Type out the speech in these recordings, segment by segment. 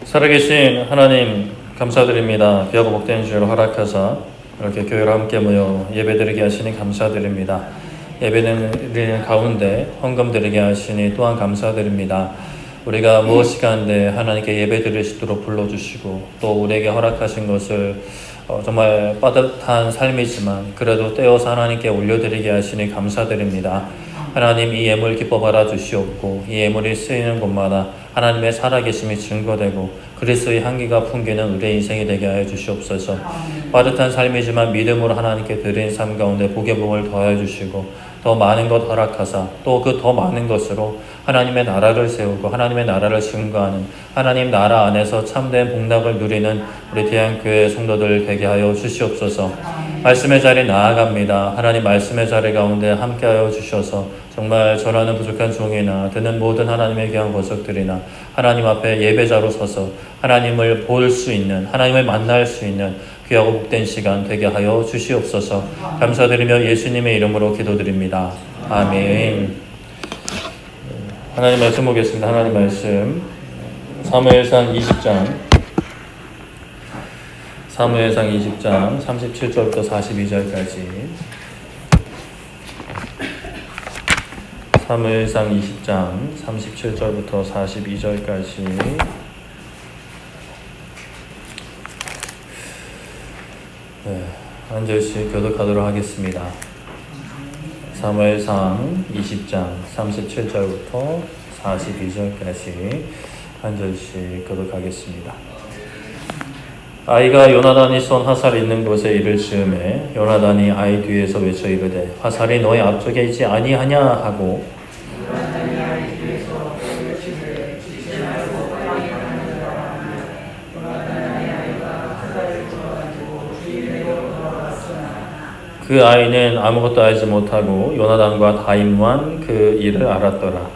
살아계신 하나님 감사드립니다. 귀하고 복된 주를 허락하사 이렇게 교회로 함께 모여 예배드리게 하시니 감사드립니다. 예배드리는 가운데 헌금 드리게 하시니 또한 감사드립니다. 우리가 무엇이가 한데 하나님께 예배드릴 수 있도록 불러주시고 또 우리에게 허락하신 것을 정말 빠듯한 삶이지만 그래도 떼어서 하나님께 올려드리게 하시니 감사드립니다. 하나님, 이 예물 기뻐 받아주시옵고 이 예물이 쓰이는 곳마다 하나님의 살아계심이 증거되고 그리스도의 향기가 풍기는 우리의 인생이 되게 하여 주시옵소서. 빠듯한 삶이지만 믿음으로 하나님께 드린 삶 가운데 복의 복을 더하여 주시고 더 많은 것 허락하사 또 그 더 많은 것으로 하나님의 나라를 세우고 하나님의 나라를 증거하는 하나님 나라 안에서 참된 복락을 누리는 우리 대한교회 성도들 되게 하여 주시옵소서. 말씀의 자리 나아갑니다. 하나님 말씀의 자리 가운데 함께하여 주셔서 정말 전하는 부족한 종이나 듣는 모든 하나님의 귀한 권속들이나 하나님 앞에 예배자로 서서 하나님을 볼 수 있는, 하나님을 만날 수 있는 귀하고 복된 시간 되게 하여 주시옵소서. 감사드리며 예수님의 이름으로 기도드립니다. 아멘. 하나님 말씀 보겠습니다. 하나님 말씀 사무엘상 20장 37절부터 42절까지 사무엘상 20장 37절부터 42절까지 한 절씩 교독하도록 하겠습니다. 사무엘상 20장 37절부터 42절까지 한 절씩 교독하겠습니다. 아이가 요나단이 쏜 화살이 있는 곳에 이를 즈음에 요나단이 아이 뒤에서 외쳐 이르되 화살이 너의 앞쪽에 있지 아니하냐 하고 그 아이는 아무것도 알지 못하고 요나단과 다윗만 그 일을 알았더라.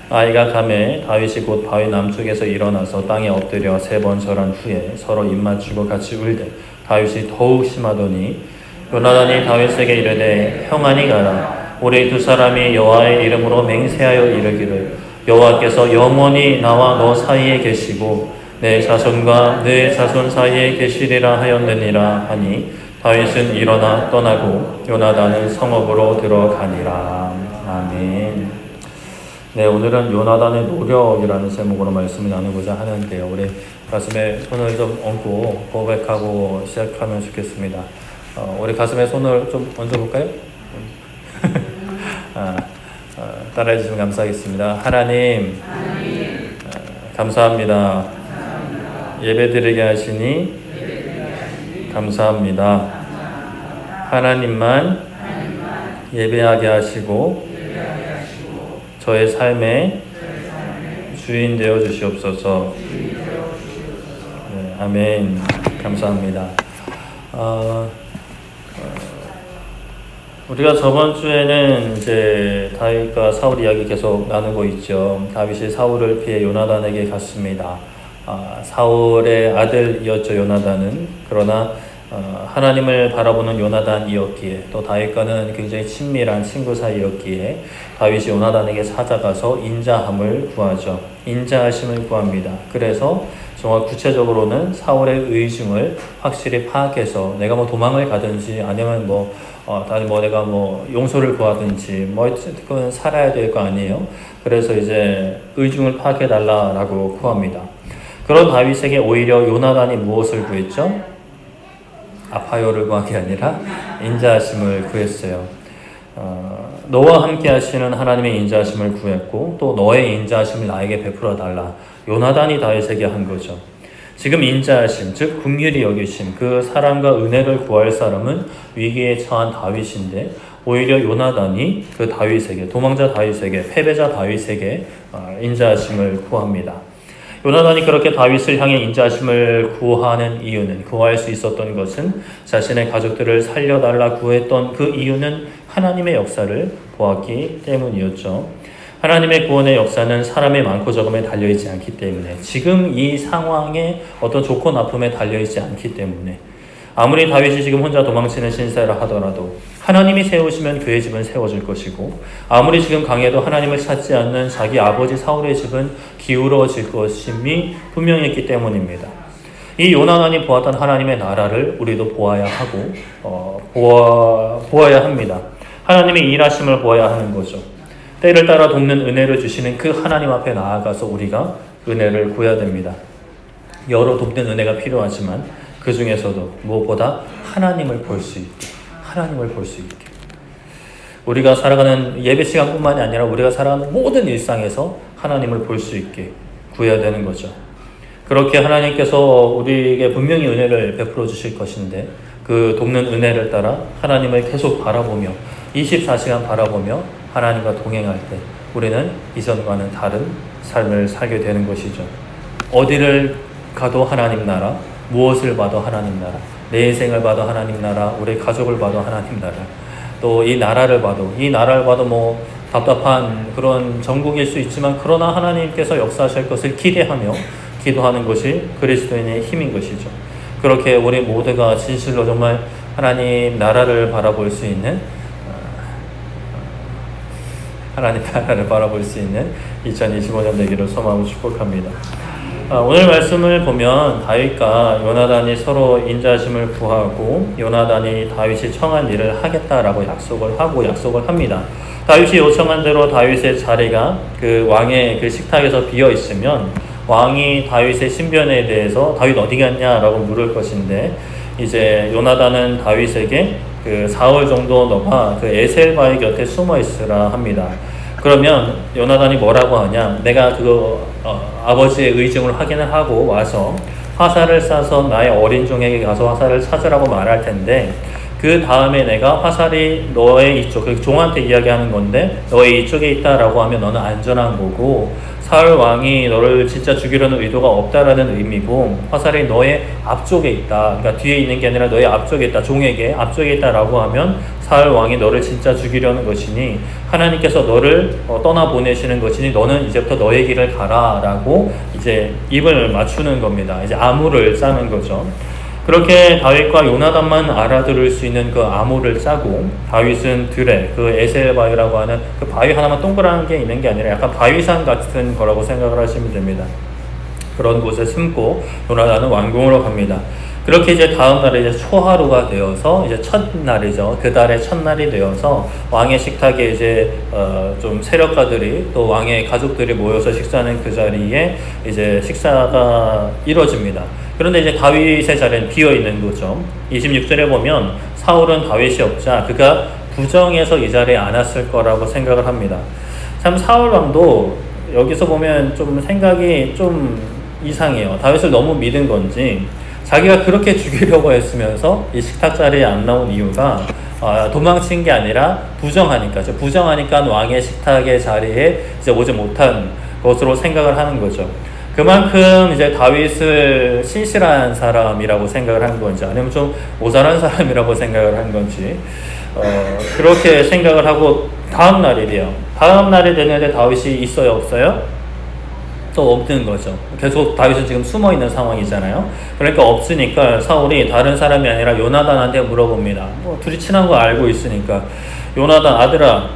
아이가 가매 다윗이 곧 바위 남쪽에서 일어나서 땅에 엎드려 3번 절한 후에 서로 입맞추고 같이 울되 다윗이 더욱 심하더니 요나단이 다윗에게 이르되 형아니 가라. 우리 두 사람이 여호와의 이름으로 맹세하여 이르기를 여호와께서 영원히 나와 너 사이에 계시고 내 자손과 내 자손 사이에 계시리라 하였느니라 하니 다윗은 일어나 떠나고 요나단은 성읍으로 들어가니라. 아멘. 네, 오늘은 요나단의 노력이라는 제목으로 말씀을 나누고자 하는데요. 우리 가슴에 손을 좀 얹고 고백하고 시작하면 좋겠습니다. 우리 가슴에 손을 좀 얹어볼까요? 따라해 주시면 감사하겠습니다. 하나님, 감사합니다. 예배드리게 하시니 감사합니다. 하나님만 예배하게 하시고 저의 삶의 주인 되어 주시옵소서. 네, 아멘. 감사합니다. 우리가 저번 주에는 이제 다윗과 사울 이야기 계속 나누고 있죠. 다윗이 사울을 피해 요나단에게 갔습니다. 사울의 아들이었죠, 요나단은. 그러나 하나님을 바라보는 요나단이었기에 또 다윗과는 굉장히 친밀한 친구 사이였기에 다윗이 요나단에게 찾아가서 인자함을 구하죠. 인자하심을 구합니다. 그래서 정말 구체적으로는 사울의 의중을 확실히 파악해서 내가 뭐 도망을 가든지 아니면 내가 용서를 구하든지 어쨌든 살아야 될 거 아니에요. 그래서 이제 의중을 파악해 달라라고 구합니다. 그런 다윗에게 오히려 요나단이 무엇을 구했죠? 아파요를 구한 게 아니라 인자하심을 구했어요. 너와 함께 하시는 하나님의 인자하심을 구했고 또 너의 인자하심을 나에게 베풀어 달라. 요나단이 다윗에게 한 거죠. 지금 인자하심, 즉 긍휼히 여기심, 그 사랑과 은혜를 구할 사람은 위기에 처한 다윗인데 오히려 요나단이 그 다윗에게, 도망자 다윗에게, 패배자 다윗에게 인자하심을 구합니다. 요나단이 그렇게 다윗을 향해 인자하심을 구하는 이유는, 구할 수 있었던 것은 자신의 가족들을 살려달라 구했던 그 이유는 하나님의 역사를 보았기 때문이었죠. 하나님의 구원의 역사는 사람의 많고 적음에 달려있지 않기 때문에, 지금 이 상황에 어떤 좋고 나쁨에 달려있지 않기 때문에, 아무리 다윗이 지금 혼자 도망치는 신세라 하더라도 하나님이 세우시면 그의 집은 세워질 것이고, 아무리 지금 강해도 하나님을 찾지 않는 자기 아버지 사울의 집은 기울어질 것임이 분명했기 때문입니다. 이 요나단이 보았던 하나님의 나라를 우리도 보아야 하고 보아야 합니다. 하나님의 일하심을 보아야 하는 거죠. 때를 따라 돕는 은혜를 주시는 그 하나님 앞에 나아가서 우리가 은혜를 구해야 됩니다. 여러 돕는 은혜가 필요하지만 그 중에서도 무엇보다 하나님을 볼 수 있게, 하나님을 볼 수 있게, 우리가 살아가는 예배 시간뿐만이 아니라 우리가 살아가는 모든 일상에서 하나님을 볼 수 있게 구해야 되는 거죠. 그렇게 하나님께서 우리에게 분명히 은혜를 베풀어 주실 것인데, 그 돕는 은혜를 따라 하나님을 계속 바라보며 24시간 바라보며 하나님과 동행할 때 우리는 이전과는 다른 삶을 살게 되는 것이죠. 어디를 가도 하나님 나라, 무엇을 봐도 하나님 나라, 내 인생을 봐도 하나님 나라, 우리 가족을 봐도 하나님 나라, 또 이 나라를 봐도 뭐 답답한 그런 전국일 수 있지만, 그러나 하나님께서 역사하실 것을 기대하며 기도하는 것이 그리스도인의 힘인 것이죠. 그렇게 우리 모두가 진실로 정말 하나님 나라를 바라볼 수 있는, 하나님 나라를 바라볼 수 있는 2025년 되기를 소망하고 축복합니다. 오늘 말씀을 보면 다윗과 요나단이 서로 인자하심을 구하고, 요나단이 다윗이 청한 일을 하겠다라고 약속을 합니다. 다윗이 요청한 대로 다윗의 자리가 그 왕의 그 식탁에서 비어 있으면 왕이 다윗의 신변에 대해서 다윗 어디 갔냐라고 물을 것인데, 이제 요나단은 다윗에게 그 사흘 정도 너가 그 에셀바의 곁에 숨어 있으라 합니다. 그러면 요나단이 뭐라고 하냐? 내가 아버지의 의중을 확인을 하고 와서 화살을 쏴서 나의 어린 종에게 가서 화살을 찾으라고 말할 텐데, 그 다음에 내가 화살이 너의 이쪽, 그 종한테 이야기하는 건데 너의 이쪽에 있다라고 하면 너는 안전한 거고, 사울 왕이 너를 진짜 죽이려는 의도가 없다라는 의미고, 화살이 너의 앞쪽에 있다, 그러니까 뒤에 있는 게 아니라 너의 앞쪽에 있다, 종에게 앞쪽에 있다라고 하면 사울 왕이 너를 진짜 죽이려는 것이니 하나님께서 너를 떠나보내시는 것이니 너는 이제부터 너의 길을 가라라고 이제 입을 맞추는 겁니다. 이제 암호를 짜는 거죠. 그렇게 다윗과 요나단만 알아들을 수 있는 그 암호를 짜고, 다윗은 들에, 그 에셀바위라고 하는 그 바위 하나만 동그란 게 있는 게 아니라 약간 바위산 같은 거라고 생각을 하시면 됩니다. 그런 곳에 숨고 요나단은 왕궁으로 갑니다. 그렇게 이제 다음 날에 이제 초하루가 되어서 이제 첫날이죠. 그 달의 첫날이 되어서 왕의 식탁에 이제 좀 세력가들이 또 왕의 가족들이 모여서 식사하는 그 자리에 이제 식사가 이루어집니다. 그런데 이제 다윗의 자리는 비어 있는 거죠. 26절에 보면 사울은 다윗이 없자 그가 부정해서 이 자리에 앉았을 거라고 생각을 합니다. 참 사울 왕도 여기서 보면 좀 생각이 좀 이상해요. 다윗을 너무 믿은 건지 자기가 그렇게 죽이려고 했으면서 이 식탁 자리에 안 나온 이유가 도망친 게 아니라 부정하니까 왕의 식탁의 자리에 이제 오지 못한 것으로 생각을 하는 거죠. 그만큼 이제 다윗을 신실한 사람이라고 생각을 한 건지, 아니면 좀 모자란 사람이라고 생각을 한 건지, 그렇게 생각을 하고 다음 날이래요. 다음 날이 되는데 다윗이 있어요, 없어요? 또 없는 거죠. 계속 다윗은 지금 숨어 있는 상황이잖아요. 그러니까 없으니까 사울이 다른 사람이 아니라 요나단한테 물어봅니다. 둘이 친한 거 알고 있으니까, 요나단아,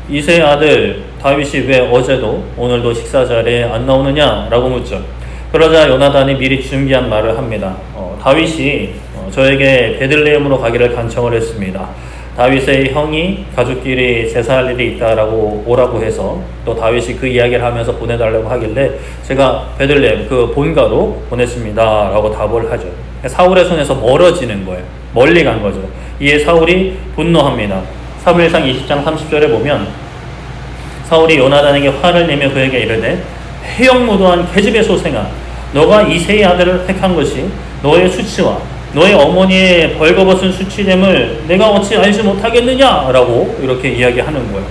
이새의 아들 다윗이 왜 어제도 오늘도 식사 자리에 안 나오느냐? 라고 묻죠. 그러자 요나단이 미리 준비한 말을 합니다. 다윗이 저에게 베들레헴으로 가기를 간청을 했습니다. 다윗의 형이 가족끼리 제사할 일이 있다라고 오라고 해서 또 다윗이 그 이야기를 하면서 보내달라고 하길래 제가 베들레헴 그 본가로 보냈습니다 라고 답을 하죠. 사울의 손에서 멀어지는 거예요. 멀리 간 거죠. 이에 사울이 분노합니다. 사무엘상 20장 30절에 보면 사울이 요나단에게 화를 내며 그에게 이르되 해역무도한 계집의 소생아, 너가 이새의 아들을 택한 것이 너의 수치와 너의 어머니의 벌거벗은 수치됨을 내가 어찌 알지 못하겠느냐? 라고 이렇게 이야기하는 거예요.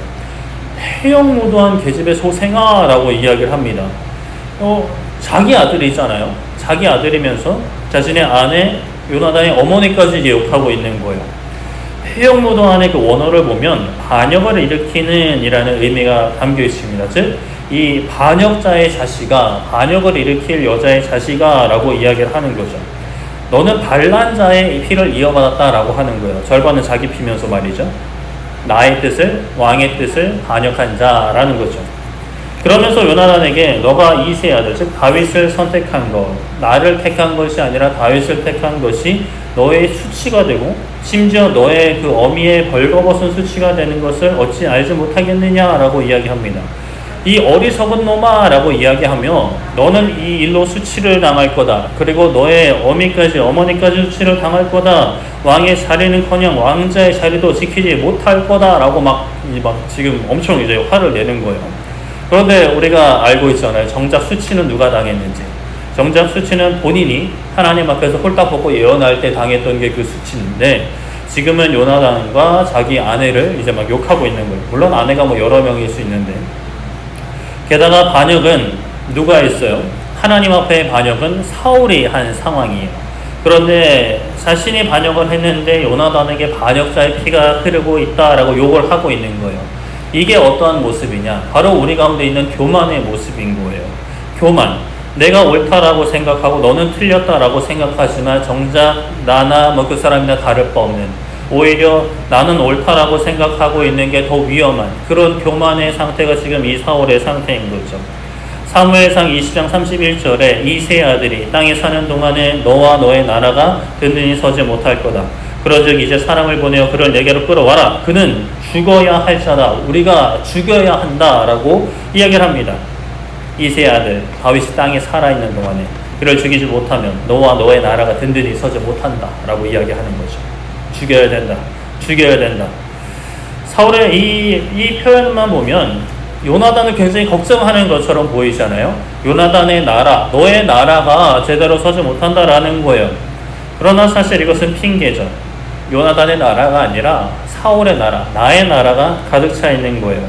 해역무도한 계집의 소생아 라고 이야기를 합니다. 자기 아들이잖아요. 자기 아들이면서 자신의 아내 요나단의 어머니까지 욕하고 있는 거예요. 해역무도한의 그 원어를 보면 반역을 일으키는 이라는 의미가 담겨 있습니다. 즉, 이 반역자의 자식아, 반역을 일으킬 여자의 자식아 라고 이야기를 하는 거죠. 너는 반란자의 피를 이어받았다라고 하는 거예요. 절반은 자기 피면서 말이죠. 나의 뜻을, 왕의 뜻을 반역한 자라는 거죠. 그러면서 요나단에게 너가 이새의 아들, 즉 다윗을 선택한 것, 나를 택한 것이 아니라 다윗을 택한 것이 너의 수치가 되고 심지어 너의 그 어미의 벌거벗은 수치가 되는 것을 어찌 알지 못하겠느냐라고 이야기합니다. 이 어리석은 놈아 라고 이야기하며 너는 이 일로 수치를 당할 거다. 그리고 너의 어머니까지 수치를 당할 거다. 왕의 자리는커녕 왕자의 자리도 지키지 못할 거다 라고 막 지금 엄청 이제 화를 내는 거예요. 그런데 우리가 알고 있잖아요. 정작 수치는 누가 당했는지. 정작 수치는 본인이 하나님 앞에서 홀딱 벗고 예언할 때 당했던 게 그 수치인데, 지금은 요나단과 자기 아내를 이제 막 욕하고 있는 거예요. 물론 아내가 뭐 여러 명일 수 있는데, 게다가 반역은 누가 했어요? 하나님 앞에 반역은 사울이 한 상황이에요. 그런데 자신이 반역을 했는데 요나단에게 반역자의 피가 흐르고 있다라고 욕을 하고 있는 거예요. 이게 어떠한 모습이냐? 바로 우리 가운데 있는 교만의 모습인 거예요. 교만. 내가 옳다라고 생각하고 너는 틀렸다라고 생각하지만 정작 나나 그 사람이나 다를 바 없는, 오히려 나는 옳다라고 생각하고 있는 게 더 위험한 그런 교만의 상태가 지금 이 사울의 상태인 거죠. 사무엘상 20장 31절에 이새의 아들이 땅에 사는 동안에 너와 너의 나라가 든든히 서지 못할 거다. 그러즉 이제 사람을 보내어 그를 내게로 끌어와라. 그는 죽어야 할 자다. 우리가 죽여야 한다라고 이야기를 합니다. 이새의 아들 다윗이 땅에 살아있는 동안에 그를 죽이지 못하면 너와 너의 나라가 든든히 서지 못한다라고 이야기하는 거죠. 죽여야 된다. 죽여야 된다. 사울의 이 표현만 보면 요나단을 굉장히 걱정하는 것처럼 보이잖아요. 요나단의 나라, 너의 나라가 제대로 서지 못한다라는 거예요. 그러나 사실 이것은 핑계죠. 요나단의 나라가 아니라 사울의 나라, 나의 나라가 가득 차 있는 거예요.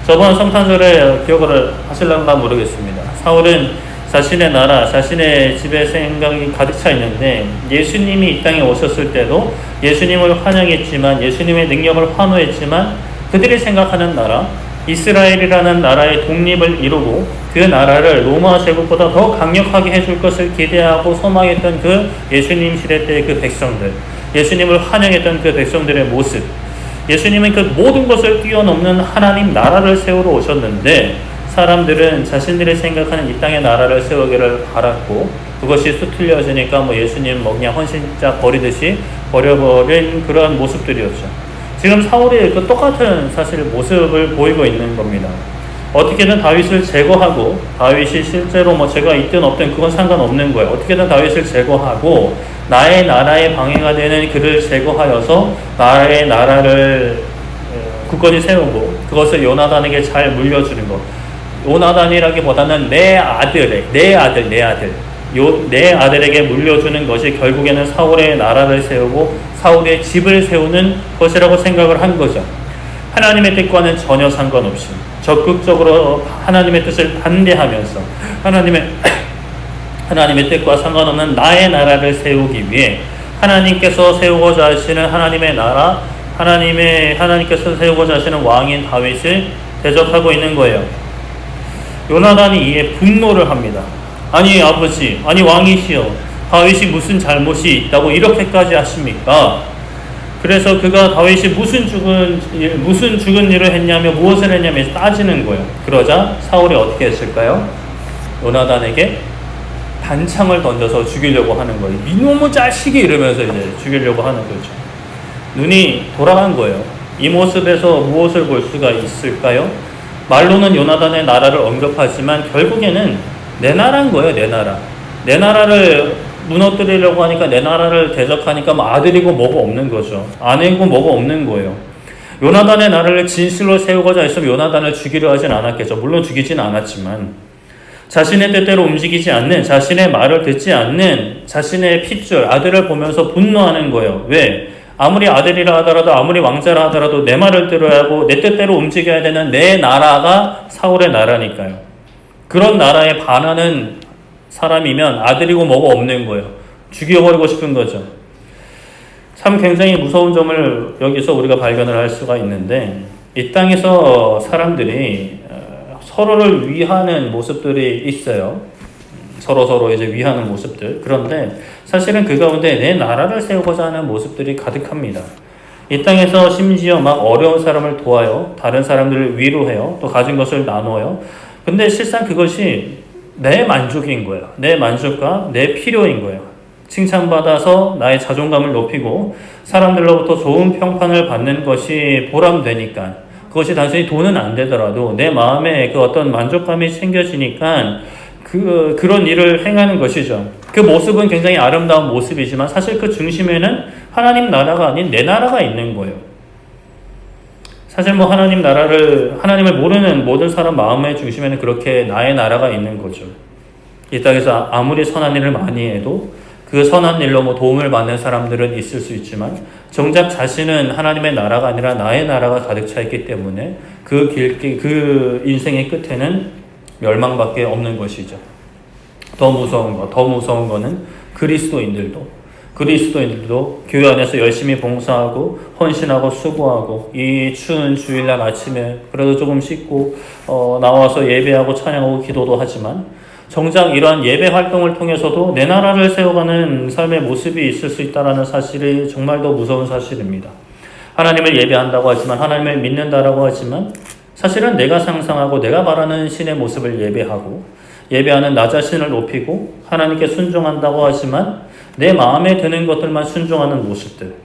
저번 성탄절에 기억을 하실런가 모르겠습니다. 사울은 자신의 나라, 자신의 집에 생각이 가득 차 있는데 예수님이 이 땅에 오셨을 때도 예수님을 환영했지만, 예수님의 능력을 환호했지만 그들이 생각하는 나라, 이스라엘이라는 나라의 독립을 이루고 그 나라를 로마 제국보다 더 강력하게 해줄 것을 기대하고 소망했던 그 예수님 시대 때의 그 백성들, 예수님을 환영했던 그 백성들의 모습, 예수님은 그 모든 것을 뛰어넘는 하나님 나라를 세우러 오셨는데 사람들은 자신들이 생각하는 이 땅의 나라를 세우기를 바랐고, 그것이 수틀려지니까 예수님 그냥 헌신자 버리듯이 버려버린 그런 모습들이었죠. 지금 사울이 그 똑같은 사실 모습을 보이고 있는 겁니다. 어떻게든 다윗을 제거하고, 다윗이 실제로 죄가 있든 없든 그건 상관없는 거예요. 어떻게든 다윗을 제거하고 나의 나라의 방해가 되는 그를 제거하여서 나의 나라를 굳건히 세우고 그것을 요나단에게 잘 물려주는 것. 요나단이라기보다는 내 아들에게 물려주는 것이 결국에는 사울의 나라를 세우고 사울의 집을 세우는 것이라고 생각을 한 거죠. 하나님의 뜻과는 전혀 상관없이 적극적으로 하나님의 뜻을 반대하면서 하나님의 뜻과 상관없는 나의 나라를 세우기 위해 하나님께서 세우고자 하시는 하나님의 나라, 하나님께서 세우고자 하시는 왕인 다윗을 대적하고 있는 거예요. 요나단이 이에 분노를 합니다. 아니 아버지, 아니 왕이시여, 다윗이 무슨 잘못이 있다고 이렇게까지 하십니까? 그래서 그가 다윗이 무슨 죽은 일을 했냐며 무엇을 했냐며 따지는 거예요. 그러자 사울이 어떻게 했을까요? 요나단에게 단창을 던져서 죽이려고 하는 거예요. 이놈의 자식이, 이러면서 이제 죽이려고 하는 거죠. 눈이 돌아간 거예요. 이 모습에서 무엇을 볼 수가 있을까요? 말로는 요나단의 나라를 언급하지만 결국에는 내 나라인 거예요. 내 나라. 내 나라를 무너뜨리려고 하니까, 내 나라를 대적하니까 아들이고 뭐고 없는 거죠. 아내고 뭐고 없는 거예요. 요나단의 나라를 진실로 세우고자 했으면 요나단을 죽이려 하진 않았겠죠. 물론 죽이진 않았지만 자신의 뜻대로 움직이지 않는, 자신의 말을 듣지 않는 자신의 핏줄 아들을 보면서 분노하는 거예요. 왜? 아무리 아들이라 하더라도, 아무리 왕자라 하더라도 내 말을 들어야 하고 내 뜻대로 움직여야 되는 내 나라가 사울의 나라니까요. 그런 나라에 반하는 사람이면 아들이고 뭐고 없는 거예요. 죽여버리고 싶은 거죠. 참 굉장히 무서운 점을 여기서 우리가 발견을 할 수가 있는데, 이 땅에서 사람들이 서로를 위하는 모습들이 있어요. 서로 이제 위하는 모습들. 그런데 사실은 그 가운데 내 나라를 세우고자 하는 모습들이 가득합니다. 이 땅에서 심지어 막 어려운 사람을 도와요. 다른 사람들을 위로해요. 또 가진 것을 나눠요. 근데 실상 그것이 내 만족인 거예요. 내 만족과 내 필요인 거예요. 칭찬받아서 나의 자존감을 높이고 사람들로부터 좋은 평판을 받는 것이 보람되니까, 그것이 단순히 돈은 안 되더라도 내 마음에 그 어떤 만족감이 챙겨지니까 그런 일을 행하는 것이죠. 그 모습은 굉장히 아름다운 모습이지만 사실 그 중심에는 하나님 나라가 아닌 내 나라가 있는 거예요. 사실 뭐 하나님을 모르는 모든 사람 마음의 중심에는 그렇게 나의 나라가 있는 거죠. 이 땅에서 아무리 선한 일을 많이 해도 그 선한 일로 뭐 도움을 받는 사람들은 있을 수 있지만 정작 자신은 하나님의 나라가 아니라 나의 나라가 가득 차 있기 때문에 그 인생의 끝에는 멸망밖에 없는 것이죠. 더 무서운 거는 그리스도인들도 교회 안에서 열심히 봉사하고 헌신하고 수고하고 이 추운 주일날 아침에 그래도 조금 씻고 나와서 예배하고 찬양하고 기도도 하지만 정작 이러한 예배 활동을 통해서도 내 나라를 세워가는 삶의 모습이 있을 수 있다는 사실이 정말 더 무서운 사실입니다. 하나님을 예배한다고 하지만, 하나님을 믿는다라고 하지만 사실은 내가 상상하고 내가 바라는 신의 모습을 예배하는 나 자신을 높이고 하나님께 순종한다고 하지만 내 마음에 드는 것들만 순종하는 모습들,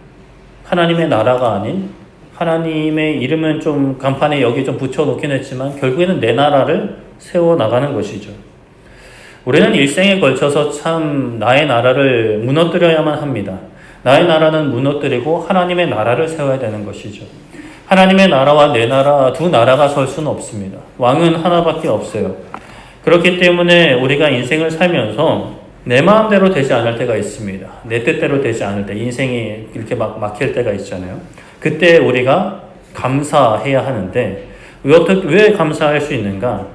하나님의 나라가 아닌, 하나님의 이름은 좀 간판에 여기 좀 붙여놓긴 했지만 결국에는 내 나라를 세워나가는 것이죠. 우리는 일생에 걸쳐서 참 나의 나라를 무너뜨려야만 합니다. 나의 나라는 무너뜨리고 하나님의 나라를 세워야 되는 것이죠. 하나님의 나라와 내 나라, 두 나라가 설 수는 없습니다. 왕은 하나밖에 없어요. 그렇기 때문에 우리가 인생을 살면서 내 마음대로 되지 않을 때가 있습니다. 내 뜻대로 되지 않을 때, 인생이 이렇게 막 막힐 때가 있잖아요. 그때 우리가 감사해야 하는데 왜 감사할 수 있는가?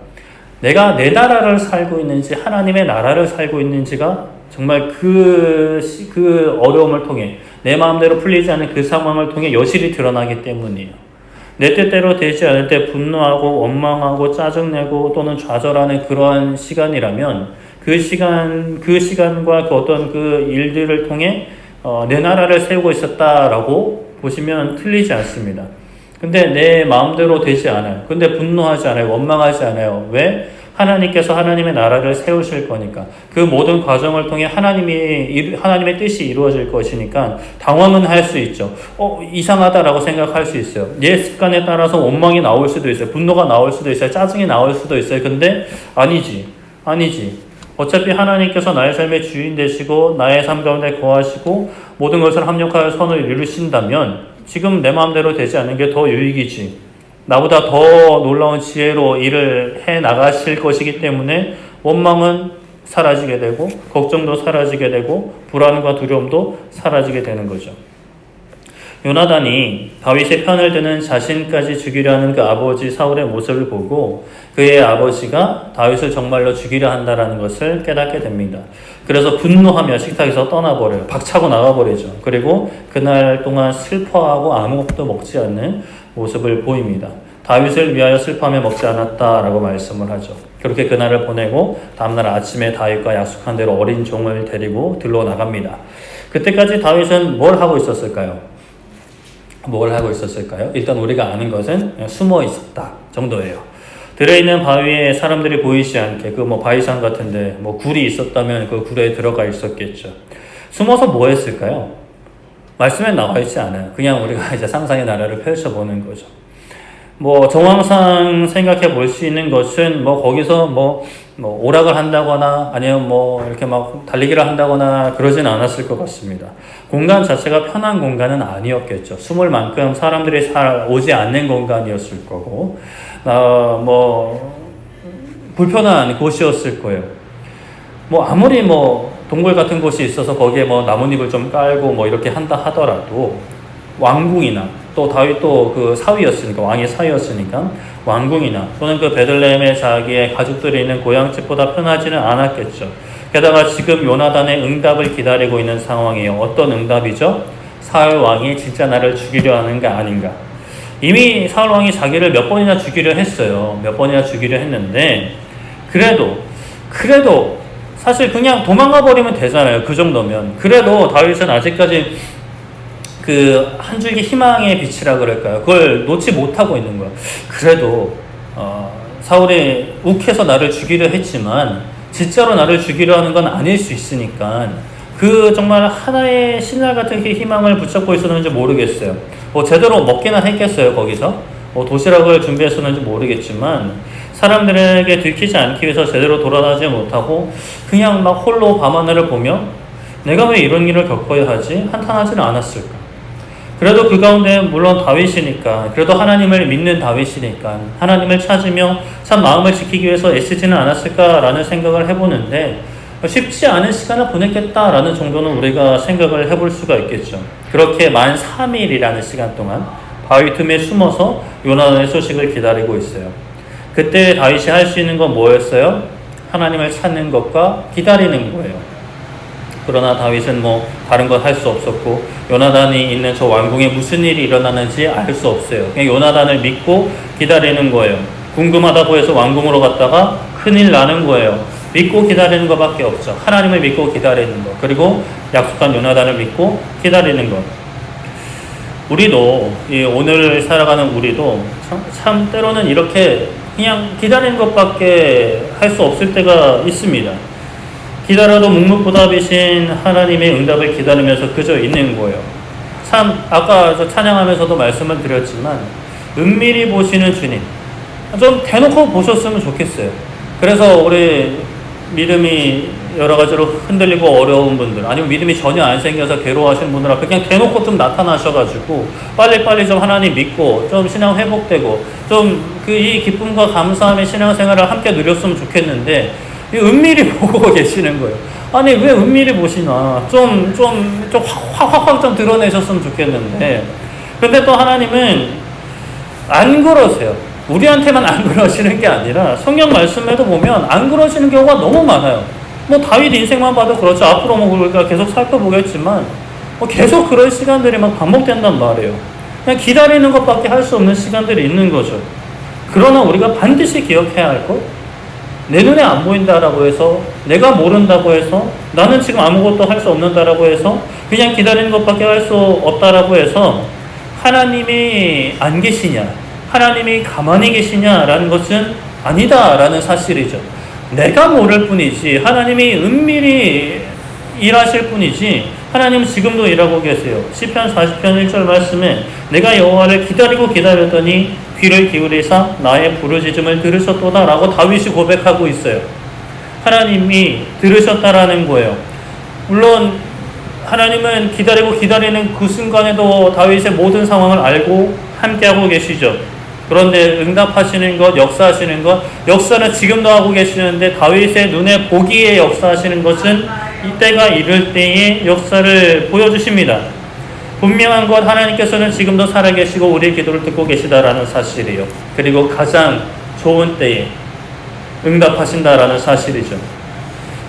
내가 내 나라를 살고 있는지 하나님의 나라를 살고 있는지가 정말 그 어려움을 통해, 내 마음대로 풀리지 않는 그 상황을 통해 여실히 드러나기 때문이에요. 내 뜻대로 되지 않을 때 분노하고 원망하고 짜증내고 또는 좌절하는 그러한 시간이라면 그 시간과 그 어떤 그 일들을 통해 내 나라를 세우고 있었다라고 보시면 틀리지 않습니다. 근데 내 마음대로 되지 않아요. 근데 분노하지 않아요. 원망하지 않아요. 왜? 하나님께서 하나님의 나라를 세우실 거니까. 그 모든 과정을 통해 하나님의 뜻이 이루어질 것이니까 당황은 할 수 있죠. 이상하다라고 생각할 수 있어요. 내 습관에 따라서 원망이 나올 수도 있어요. 분노가 나올 수도 있어요. 짜증이 나올 수도 있어요. 근데 아니지. 어차피 하나님께서 나의 삶의 주인 되시고 나의 삶 가운데 거하시고 모든 것을 합력하여 선을 이루신다면 지금 내 마음대로 되지 않는 게 더 유익이지. 나보다 더 놀라운 지혜로 일을 해 나가실 것이기 때문에 원망은 사라지게 되고 걱정도 사라지게 되고 불안과 두려움도 사라지게 되는 거죠. 요나단이 다윗의 편을 드는 자신까지 죽이려 하는 그 아버지 사울의 모습을 보고 그의 아버지가 다윗을 정말로 죽이려 한다는 것을 깨닫게 됩니다. 그래서 분노하며 식탁에서 떠나버려요. 박차고 나가버리죠. 그리고 그날 동안 슬퍼하고 아무것도 먹지 않는 모습을 보입니다. 다윗을 위하여 슬퍼하며 먹지 않았다라고 말씀을 하죠. 그렇게 그날을 보내고 다음날 아침에 다윗과 약속한 대로 어린 종을 데리고 들러 나갑니다. 그때까지 다윗은 뭘 하고 있었을까요? 일단 우리가 아는 것은 숨어 있었다 정도예요. 들어있는 바위에 사람들이 보이지 않게 바위산 같은데 굴이 있었다면 그 굴에 들어가 있었겠죠. 숨어서 뭐 했을까요? 말씀에 나와 있지 않아요. 그냥 우리가 이제 상상의 나라를 펼쳐보는 거죠. 정황상 생각해 볼 수 있는 것은 거기서 오락을 한다거나 아니면 이렇게 달리기를 한다거나 그러진 않았을 것 같습니다. 공간 자체가 편한 공간은 아니었겠죠. 숨을 만큼 사람들이 잘 오지 않는 공간이었을 거고, 불편한 곳이었을 거예요. 아무리 동굴 같은 곳이 있어서 거기에 나뭇잎을 좀 깔고 이렇게 한다 하더라도 왕궁이나 또 다윗도 그 사위였으니까, 왕의 사위였으니까 왕궁이나 또는 그 베들레헴의 자기의 가족들이 있는 고향집보다 편하지는 않았겠죠. 게다가 지금 요나단의 응답을 기다리고 있는 상황이에요. 어떤 응답이죠? 사울 왕이 진짜 나를 죽이려 하는 게 아닌가. 이미 사울 왕이 자기를 몇 번이나 죽이려 했어요. 몇 번이나 죽이려 했는데 그래도 사실 그냥 도망가 버리면 되잖아요. 그 정도면. 그래도 다윗은 아직까지 그 한 줄기 희망의 빛이라 그럴까요? 그걸 놓지 못하고 있는 거야. 그래도 사울이 욱해서 나를 죽이려 했지만 진짜로 나를 죽이려 하는 건 아닐 수 있으니까 그 정말 하나의 신랄 같은 희망을 붙잡고 있었는지 모르겠어요. 뭐 제대로 먹기나 했겠어요, 거기서. 도시락을 준비했었는지 모르겠지만 사람들에게 들키지 않기 위해서 제대로 돌아다니지 못하고 그냥 막 홀로 밤하늘을 보며 내가 왜 이런 일을 겪어야 하지? 한탄하지는 않았을까? 그래도 그 가운데 물론 다윗이니까, 그래도 하나님을 믿는 다윗이니까 하나님을 찾으며 참 마음을 지키기 위해서 애쓰지는 않았을까라는 생각을 해보는데 쉽지 않은 시간을 보냈겠다라는 정도는 우리가 생각을 해볼 수가 있겠죠. 그렇게 만 3일이라는 시간 동안 바위 틈에 숨어서 요나단의 소식을 기다리고 있어요. 그때 다윗이 할 수 있는 건 뭐였어요? 하나님을 찾는 것과 기다리는 거예요. 그러나 다윗은 뭐 다른 건 할 수 없었고 요나단이 있는 저 왕궁에 무슨 일이 일어나는지 알 수 없어요. 그냥 요나단을 믿고 기다리는 거예요. 궁금하다고 해서 왕궁으로 갔다가 큰일 나는 거예요. 믿고 기다리는 것밖에 없죠. 하나님을 믿고 기다리는 것, 그리고 약속한 요나단을 믿고 기다리는 것. 우리도 오늘 살아가는 우리도 참 때로는 이렇게 그냥 기다리는 것밖에 할 수 없을 때가 있습니다. 기다려도 묵묵부답이신 하나님의 응답을 기다리면서 그저 있는 거예요. 참 아까 저 찬양하면서도 말씀을 드렸지만 은밀히 보시는 주님, 좀 대놓고 보셨으면 좋겠어요. 그래서 우리 믿음이 여러 가지로 흔들리고 어려운 분들, 아니면 믿음이 전혀 안 생겨서 괴로워하시는 분들 앞에 그냥 대놓고 좀 나타나셔가지고 빨리빨리 좀 하나님 믿고 좀 신앙 회복되고 좀 이 기쁨과 감사함의 신앙생활을 함께 누렸으면 좋겠는데 은밀히 보고 계시는 거예요. 아니 왜 은밀히 보시나? 좀 확 좀 드러내셨으면 좋겠는데, 근데 또 하나님은 안 그러세요. 우리한테만 안 그러시는 게 아니라 성경 말씀에도 보면 안 그러시는 경우가 너무 많아요. 뭐 다윗 인생만 봐도 그렇죠. 앞으로 뭐 우리가 계속 살펴보겠지만 계속 그런 시간들이 막 반복된단 말이에요. 그냥 기다리는 것밖에 할 수 없는 시간들이 있는 거죠. 그러나 우리가 반드시 기억해야 할 것, 내 눈에 안 보인다라고 해서, 내가 모른다고 해서, 나는 지금 아무것도 할 수 없는다라고 해서 그냥 기다리는 것밖에 할 수 없다라고 해서 하나님이 안 계시냐, 하나님이 가만히 계시냐라는 것은 아니다라는 사실이죠. 내가 모를 뿐이지 하나님이 은밀히 일하실 뿐이지 하나님은 지금도 일하고 계세요. 시편 40편 1절 말씀에 내가 여호와를 기다리고 기다렸더니 귀를 기울이사 나의 부르짖음을 들으셨도다 라고 다윗이 고백하고 있어요. 하나님이 들으셨다라는 거예요. 물론 하나님은 기다리고 기다리는 그 순간에도 다윗의 모든 상황을 알고 함께하고 계시죠. 그런데 응답하시는 것, 역사하시는 것, 역사는 지금도 하고 계시는데 다윗의 눈에 보기에 역사하시는 것은 이때가 이를 때의 역사를 보여주십니다. 분명한 것, 하나님께서는 지금도 살아계시고 우리의 기도를 듣고 계시다라는 사실이요. 그리고 가장 좋은 때에 응답하신다라는 사실이죠.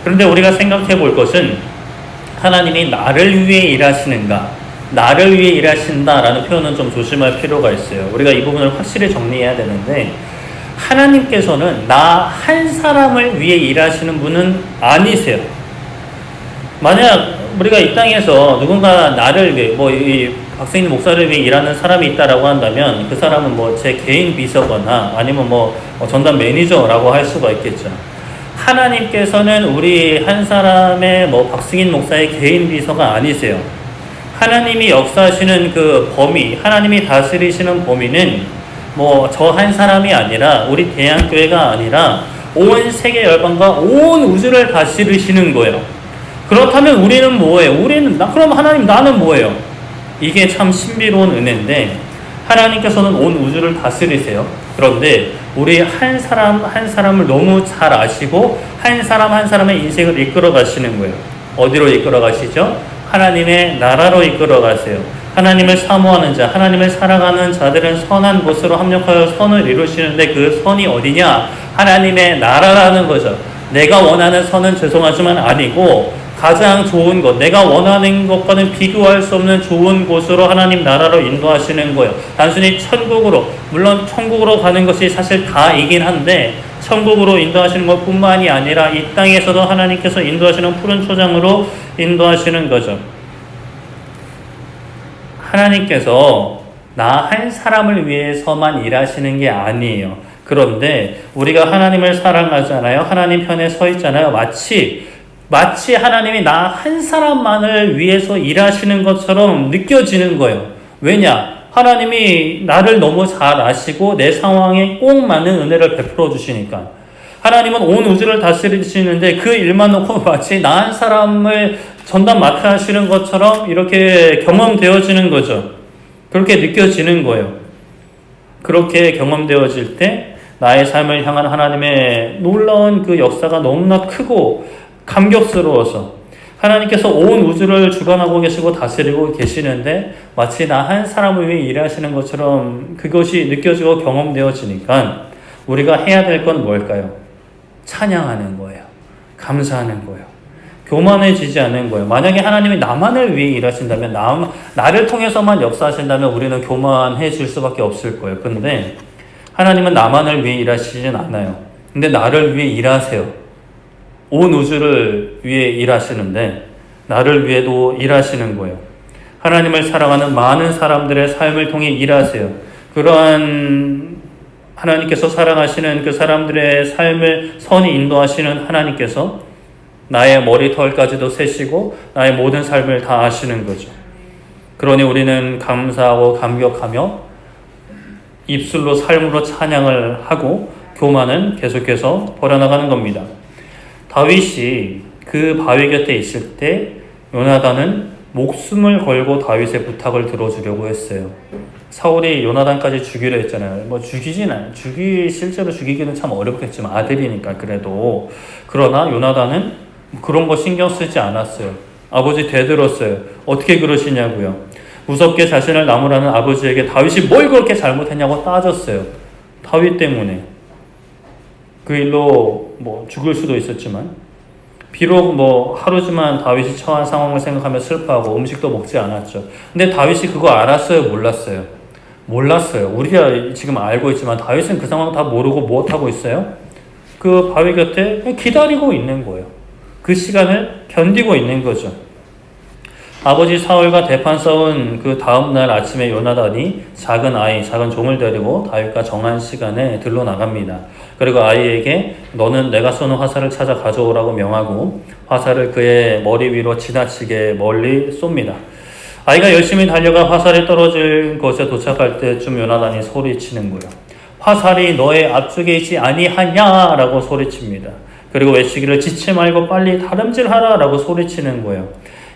그런데 우리가 생각해 볼 것은 하나님이 나를 위해 일하시는가, 나를 위해 일하신다라는 표현은 좀 조심할 필요가 있어요. 우리가 이 부분을 확실히 정리해야 되는데 하나님께서는 나 한 사람을 위해 일하시는 분은 아니세요. 만약 우리가 이 땅에서 누군가 나를 위해, 이 박승인 목사를 위해 일하는 사람이 있다라고 한다면 그 사람은 제 개인 비서거나 아니면 전담 매니저라고 할 수가 있겠죠. 하나님께서는 우리 한 사람의 박승인 목사의 개인 비서가 아니세요. 하나님이 역사하시는 그 범위, 하나님이 다스리시는 범위는 저 한 사람이 아니라 우리 대한교회가 아니라 온 세계 열방과 온 우주를 다스리시는 거예요. 그렇다면 우리는 뭐예요? 그럼 하나님, 나는 뭐예요? 이게 참 신비로운 은혜인데 하나님께서는 온 우주를 다스리세요. 그런데 우리 한 사람 한 사람을 너무 잘 아시고 한 사람 한 사람의 인생을 이끌어 가시는 거예요. 어디로 이끌어 가시죠? 하나님의 나라로 이끌어 가세요. 하나님을 사모하는 자, 하나님을 사랑하는 자들은 선한 곳으로 합력하여 선을 이루시는데 그 선이 어디냐? 하나님의 나라라는 거죠. 내가 원하는 선은 죄송하지만 아니고 가장 좋은 것, 내가 원하는 것과는 비교할 수 없는 좋은 곳으로 하나님 나라로 인도하시는 거예요. 단순히 천국으로, 물론 천국으로 가는 것이 사실 다이긴 한데 천국으로 인도하시는 것뿐만이 아니라 이 땅에서도 하나님께서 인도하시는 푸른 초장으로 인도하시는 거죠. 하나님께서 나 한 사람을 위해서만 일하시는 게 아니에요. 그런데 우리가 하나님을 사랑하잖아요. 하나님 편에 서 있잖아요. 마치 하나님이 나 한 사람만을 위해서 일하시는 것처럼 느껴지는 거예요. 왜냐? 하나님이 나를 너무 잘 아시고 내 상황에 꼭 맞는 은혜를 베풀어 주시니까. 하나님은 온 우주를 다스리시는데 그 일만 놓고 마치 나 한 사람을 전담 맡아 하시는 것처럼 이렇게 경험되어지는 거죠. 그렇게 느껴지는 거예요. 그렇게 경험되어질 때 나의 삶을 향한 하나님의 놀라운 그 역사가 너무나 크고 감격스러워서 하나님께서 온 우주를 주관하고 계시고 다스리고 계시는데 마치 나 한 사람을 위해 일하시는 것처럼 그것이 느껴지고 경험되어지니까 우리가 해야 될 건 뭘까요? 찬양하는 거예요. 감사하는 거예요. 교만해지지 않는 거예요. 만약에 하나님이 나만을 위해 일하신다면, 나를 통해서만 역사하신다면 우리는 교만해질 수밖에 없을 거예요. 근데 하나님은 나만을 위해 일하시진 않아요. 근데 나를 위해 일하세요. 온 우주를 위해 일하시는데 나를 위해도 일하시는 거예요. 하나님을 사랑하는 많은 사람들의 삶을 통해 일하세요. 그러한 하나님께서 사랑하시는 그 사람들의 삶을 선히 인도하시는 하나님께서 나의 머리털까지도 세시고 나의 모든 삶을 다 아시는 거죠. 그러니 우리는 감사하고 감격하며 입술로 삶으로 찬양을 하고 교만은 계속해서 버려나가는 겁니다. 다윗이 그 바위 곁에 있을 때 요나단은 목숨을 걸고 다윗의 부탁을 들어주려고 했어요. 사울이 요나단까지 죽이려 했잖아요. 실제로 죽이기는 참 어렵겠지만 아들이니까 그래도. 그러나 요나단은 그런 거 신경 쓰지 않았어요. 아버지 되들었어요. 어떻게 그러시냐고요. 무섭게 자신을 나무라는 아버지에게 다윗이 뭘 그렇게 잘못했냐고 따졌어요. 다윗 때문에. 그 일로 죽을 수도 있었지만 비록 하루지만 다윗이 처한 상황을 생각하며 슬퍼하고 음식도 먹지 않았죠. 근데 다윗이 그거 알았어요? 몰랐어요? 몰랐어요. 우리가 지금 알고 있지만 다윗은 그 상황 다 모르고 무엇하고 있어요? 그 바위 곁에 기다리고 있는 거예요. 그 시간을 견디고 있는 거죠. 아버지 사울과 대판 싸운 그 다음날 아침에 요나단이 작은 종을 데리고 다윗과 정한 시간에 들러 나갑니다. 그리고 아이에게 너는 내가 쏘는 화살을 찾아 가져오라고 명하고 화살을 그의 머리 위로 지나치게 멀리 쏩니다. 아이가 열심히 달려가 화살이 떨어질 곳에 도착할 때쯤 요나단이 소리치는 거예요. 화살이 너의 앞쪽에 있지 아니하냐? 라고 소리칩니다. 그리고 외치기를 지치 말고 빨리 다름질하라 라고 소리치는 거예요.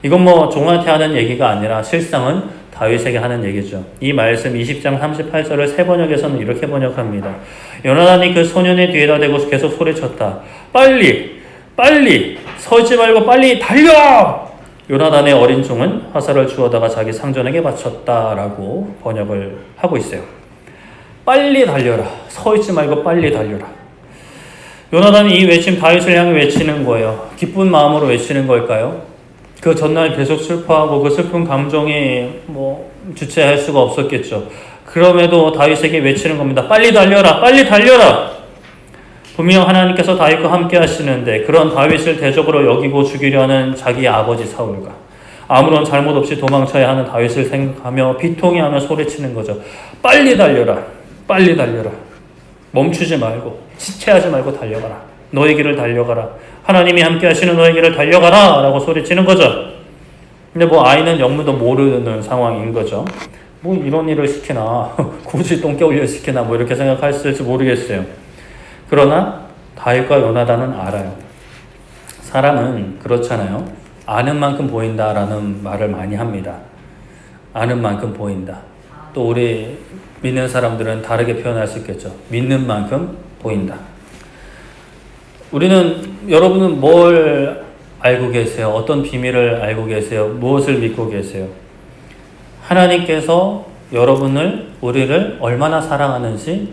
이건 종한테 하는 얘기가 아니라 실상은 다윗에게 하는 얘기죠. 이 말씀 20장 38절을 새 번역에서는 이렇게 번역합니다. 요나단이 그 소년의 뒤에다 대고 계속 소리쳤다. 빨리 서지 말고 빨리 달려! 요나단의 어린 종은 화살을 주워다가 자기 상전에게 바쳤다라고 번역을 하고 있어요. 빨리 달려라. 서 있지 말고 빨리 달려라. 요나단이 이 외침 다윗을 향해 외치는 거예요. 기쁜 마음으로 외치는 걸까요? 그 전날 계속 슬퍼하고 그 슬픈 감정이 주체할 수가 없었겠죠. 그럼에도 다윗에게 외치는 겁니다. 빨리 달려라! 빨리 달려라! 분명 하나님께서 다윗과 함께 하시는데 그런 다윗을 대적으로 여기고 죽이려는 자기 아버지 사울과 아무런 잘못 없이 도망쳐야 하는 다윗을 생각하며 비통해하며 소리치는 거죠. 빨리 달려라! 빨리 달려라! 멈추지 말고 지체하지 말고 달려가라. 너의 길을 달려가라. 하나님이 함께 하시는 너의 길을 달려가라! 라고 소리치는 거죠. 근데 아이는 영문도 모르는 상황인 거죠. 이런 일을 시키나 굳이 똥개울려 시키나 이렇게 생각했을지 모르겠어요. 그러나 다윗과 요나단은 알아요. 사람은 그렇잖아요. 아는 만큼 보인다라는 말을 많이 합니다. 아는 만큼 보인다. 또 우리 믿는 사람들은 다르게 표현할 수 있겠죠. 믿는 만큼 보인다. 여러분은 뭘 알고 계세요? 어떤 비밀을 알고 계세요? 무엇을 믿고 계세요? 하나님께서 우리를 얼마나 사랑하는지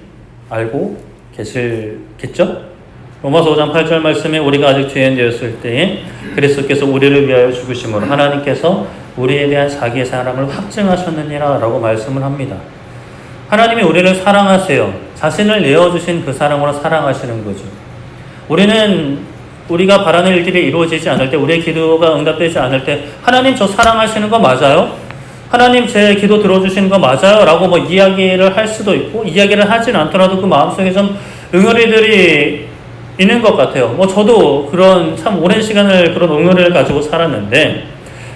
알고 계실겠죠? 로마서 5장 8절 말씀에 우리가 아직 죄인 되었을 때에 그리스도께서 우리를 위하여 죽으심으로 하나님께서 우리에 대한 자기의 사랑을 확증하셨느니라 라고 말씀을 합니다. 하나님이 우리를 사랑하세요. 자신을 내어주신 그 사랑으로 사랑하시는 거죠. 우리가 바라는 일들이 이루어지지 않을 때, 우리의 기도가 응답되지 않을 때 하나님 저 사랑하시는 거 맞아요? 하나님 제 기도 들어주시는 거 맞아요? 라고 이야기를 할 수도 있고, 이야기를 하진 않더라도 그 마음속에 좀 응어리들이 있는 것 같아요. 저도 그런 참 오랜 시간을 그런 응어리를 가지고 살았는데,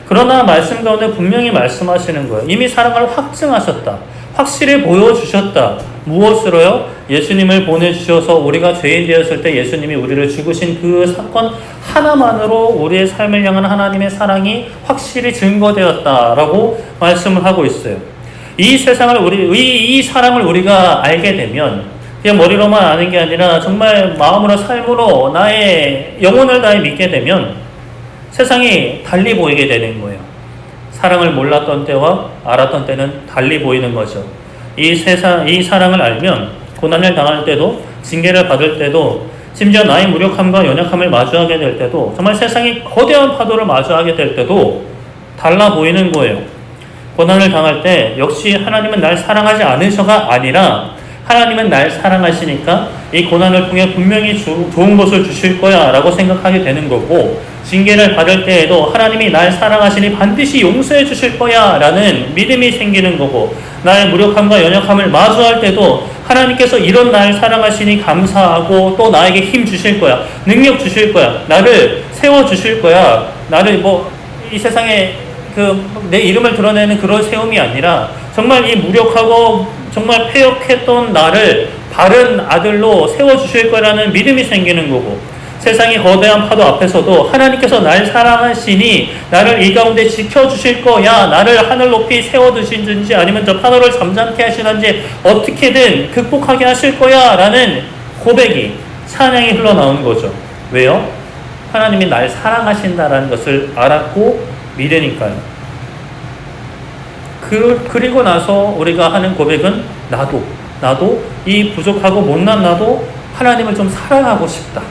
그러나 말씀 가운데 분명히 말씀하시는 거예요. 이미 사랑을 확증하셨다. 확실히 보여주셨다. 무엇으로요? 예수님을 보내주셔서 우리가 죄인 되었을 때 예수님이 우리를 죽으신 그 사건 하나만으로 우리의 삶을 향한 하나님의 사랑이 확실히 증거되었다라고 말씀을 하고 있어요. 이 세상을 이 사랑을 우리가 알게 되면 그냥 머리로만 아는 게 아니라 정말 마음으로 삶으로 나의 영혼을 다해 믿게 되면 세상이 달리 보이게 되는 거예요. 사랑을 몰랐던 때와 알았던 때는 달리 보이는 거죠. 이 사랑을 알면 고난을 당할 때도, 징계를 받을 때도, 심지어 나의 무력함과 연약함을 마주하게 될 때도, 정말 세상이 거대한 파도를 마주하게 될 때도 달라 보이는 거예요. 고난을 당할 때 역시 하나님은 날 사랑하지 않으셔가 아니라 하나님은 날 사랑하시니까 이 고난을 통해 분명히 좋은 것을 주실 거야 라고 생각하게 되는 거고, 징계를 받을 때에도 하나님이 날 사랑하시니 반드시 용서해 주실 거야 라는 믿음이 생기는 거고, 나의 무력함과 연약함을 마주할 때도 하나님께서 이런 날 사랑하시니 감사하고 또 나에게 힘 주실 거야, 능력 주실 거야, 나를 세워 주실 거야, 나를 이 세상에 내 이름을 드러내는 그런 세움이 아니라 정말 이 무력하고 정말 패역했던 나를 바른 아들로 세워주실 거라는 믿음이 생기는 거고, 세상의 거대한 파도 앞에서도 하나님께서 날 사랑하시니 나를 이 가운데 지켜주실 거야, 나를 하늘 높이 세워두시든지 아니면 저 파도를 잠잠케 하시든지 어떻게든 극복하게 하실 거야 라는 고백이, 찬양이 흘러나오는 거죠. 왜요? 하나님이 날 사랑하신다라는 것을 알았고 믿으니까요. 그리고 나서 우리가 하는 고백은 나도 이 부족하고 못난 나도 하나님을 좀 사랑하고 싶다.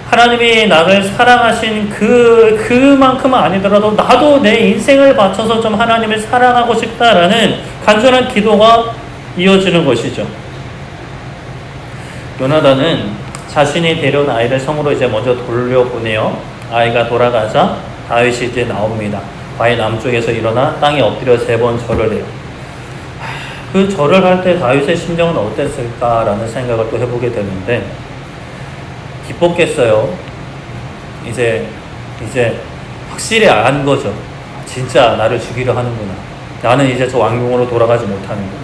하나님이 나를 사랑하신 그만큼은 아니더라도 나도 내 인생을 바쳐서 좀 하나님을 사랑하고 싶다라는 간절한 기도가 이어지는 것이죠. 요나단은 자신이 데려온 아이를 성으로 이제 먼저 돌려보내요. 아이가 돌아가자 다윗이 이제 나옵니다. 바위 남쪽에서 일어나 땅에 엎드려 3번 절을 해요. 그 절을 할 때 다윗의 심정은 어땠을까라는 생각을 또 해보게 되는데, 기뻤겠어요. 이제 확실히 안 거죠. 진짜 나를 죽이려 하는구나. 나는 이제 저 왕궁으로 돌아가지 못하는구나.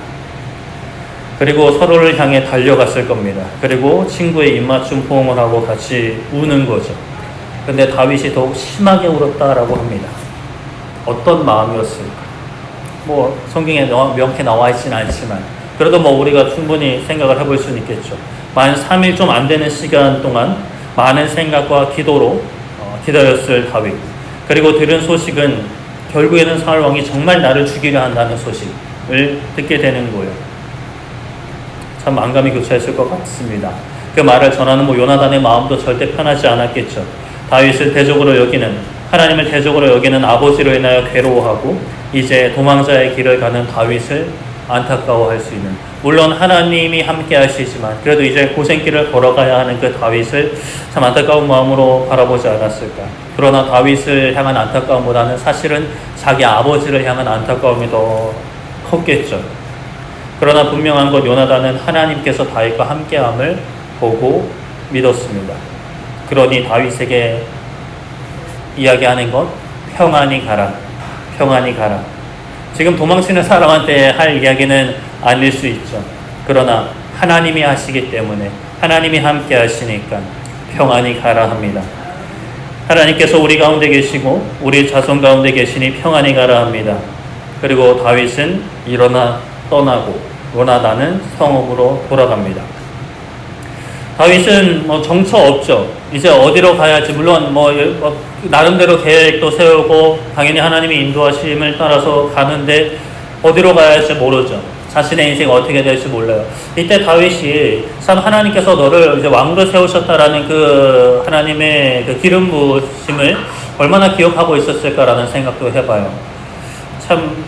그리고 서로를 향해 달려갔을 겁니다. 그리고 친구의 입맞춤 포옹을 하고 같이 우는 거죠. 근데 다윗이 더욱 심하게 울었다라고 합니다. 어떤 마음이었을까? 성경에 명확히 나와 있지는 않지만 그래도 우리가 충분히 생각을 해볼 수는 있겠죠. 만 3일 좀 안 되는 시간 동안 많은 생각과 기도로 기다렸을 다윗. 그리고 들은 소식은 결국에는 사울 왕이 정말 나를 죽이려 한다는 소식을 듣게 되는 거예요. 참 만감이 교차했을 것 같습니다. 그 말을 전하는 요나단의 마음도 절대 편하지 않았겠죠. 다윗을 대적으로 여기는, 하나님을 대적으로 여기는 아버지로 인하여 괴로워하고 이제 도망자의 길을 가는 다윗을 안타까워할 수 있는, 물론 하나님이 함께 하시지만 그래도 이제 고생길을 걸어가야 하는 그 다윗을 참 안타까운 마음으로 바라보지 않았을까. 그러나 다윗을 향한 안타까움보다는 사실은 자기 아버지를 향한 안타까움이 더 컸겠죠. 그러나 분명한 것, 요나단은 하나님께서 다윗과 함께함을 보고 믿었습니다. 그러니 다윗에게 이야기하는 것, 평안히 가라, 평안히 가라. 지금 도망치는 사람한테 할 이야기는 아닐 수 있죠. 그러나 하나님이 하시기 때문에, 하나님이 함께 하시니까 평안히 가라 합니다. 하나님께서 우리 가운데 계시고 우리 자손 가운데 계시니 평안히 가라 합니다. 그리고 다윗은 일어나 떠나고 요나단은 성읍으로 돌아갑니다. 다윗은 정처 없죠. 이제 어디로 가야지, 물론 나름대로 계획도 세우고 당연히 하나님의 인도하심을 따라서 가는데 어디로 가야 할지 모르죠. 자신의 인생이 어떻게 될지 몰라요. 이때 다윗이 참 하나님께서 너를 이제 왕으로 세우셨다라는 그 하나님의 그 기름 부으심을 얼마나 기억하고 있었을까라는 생각도 해봐요. 참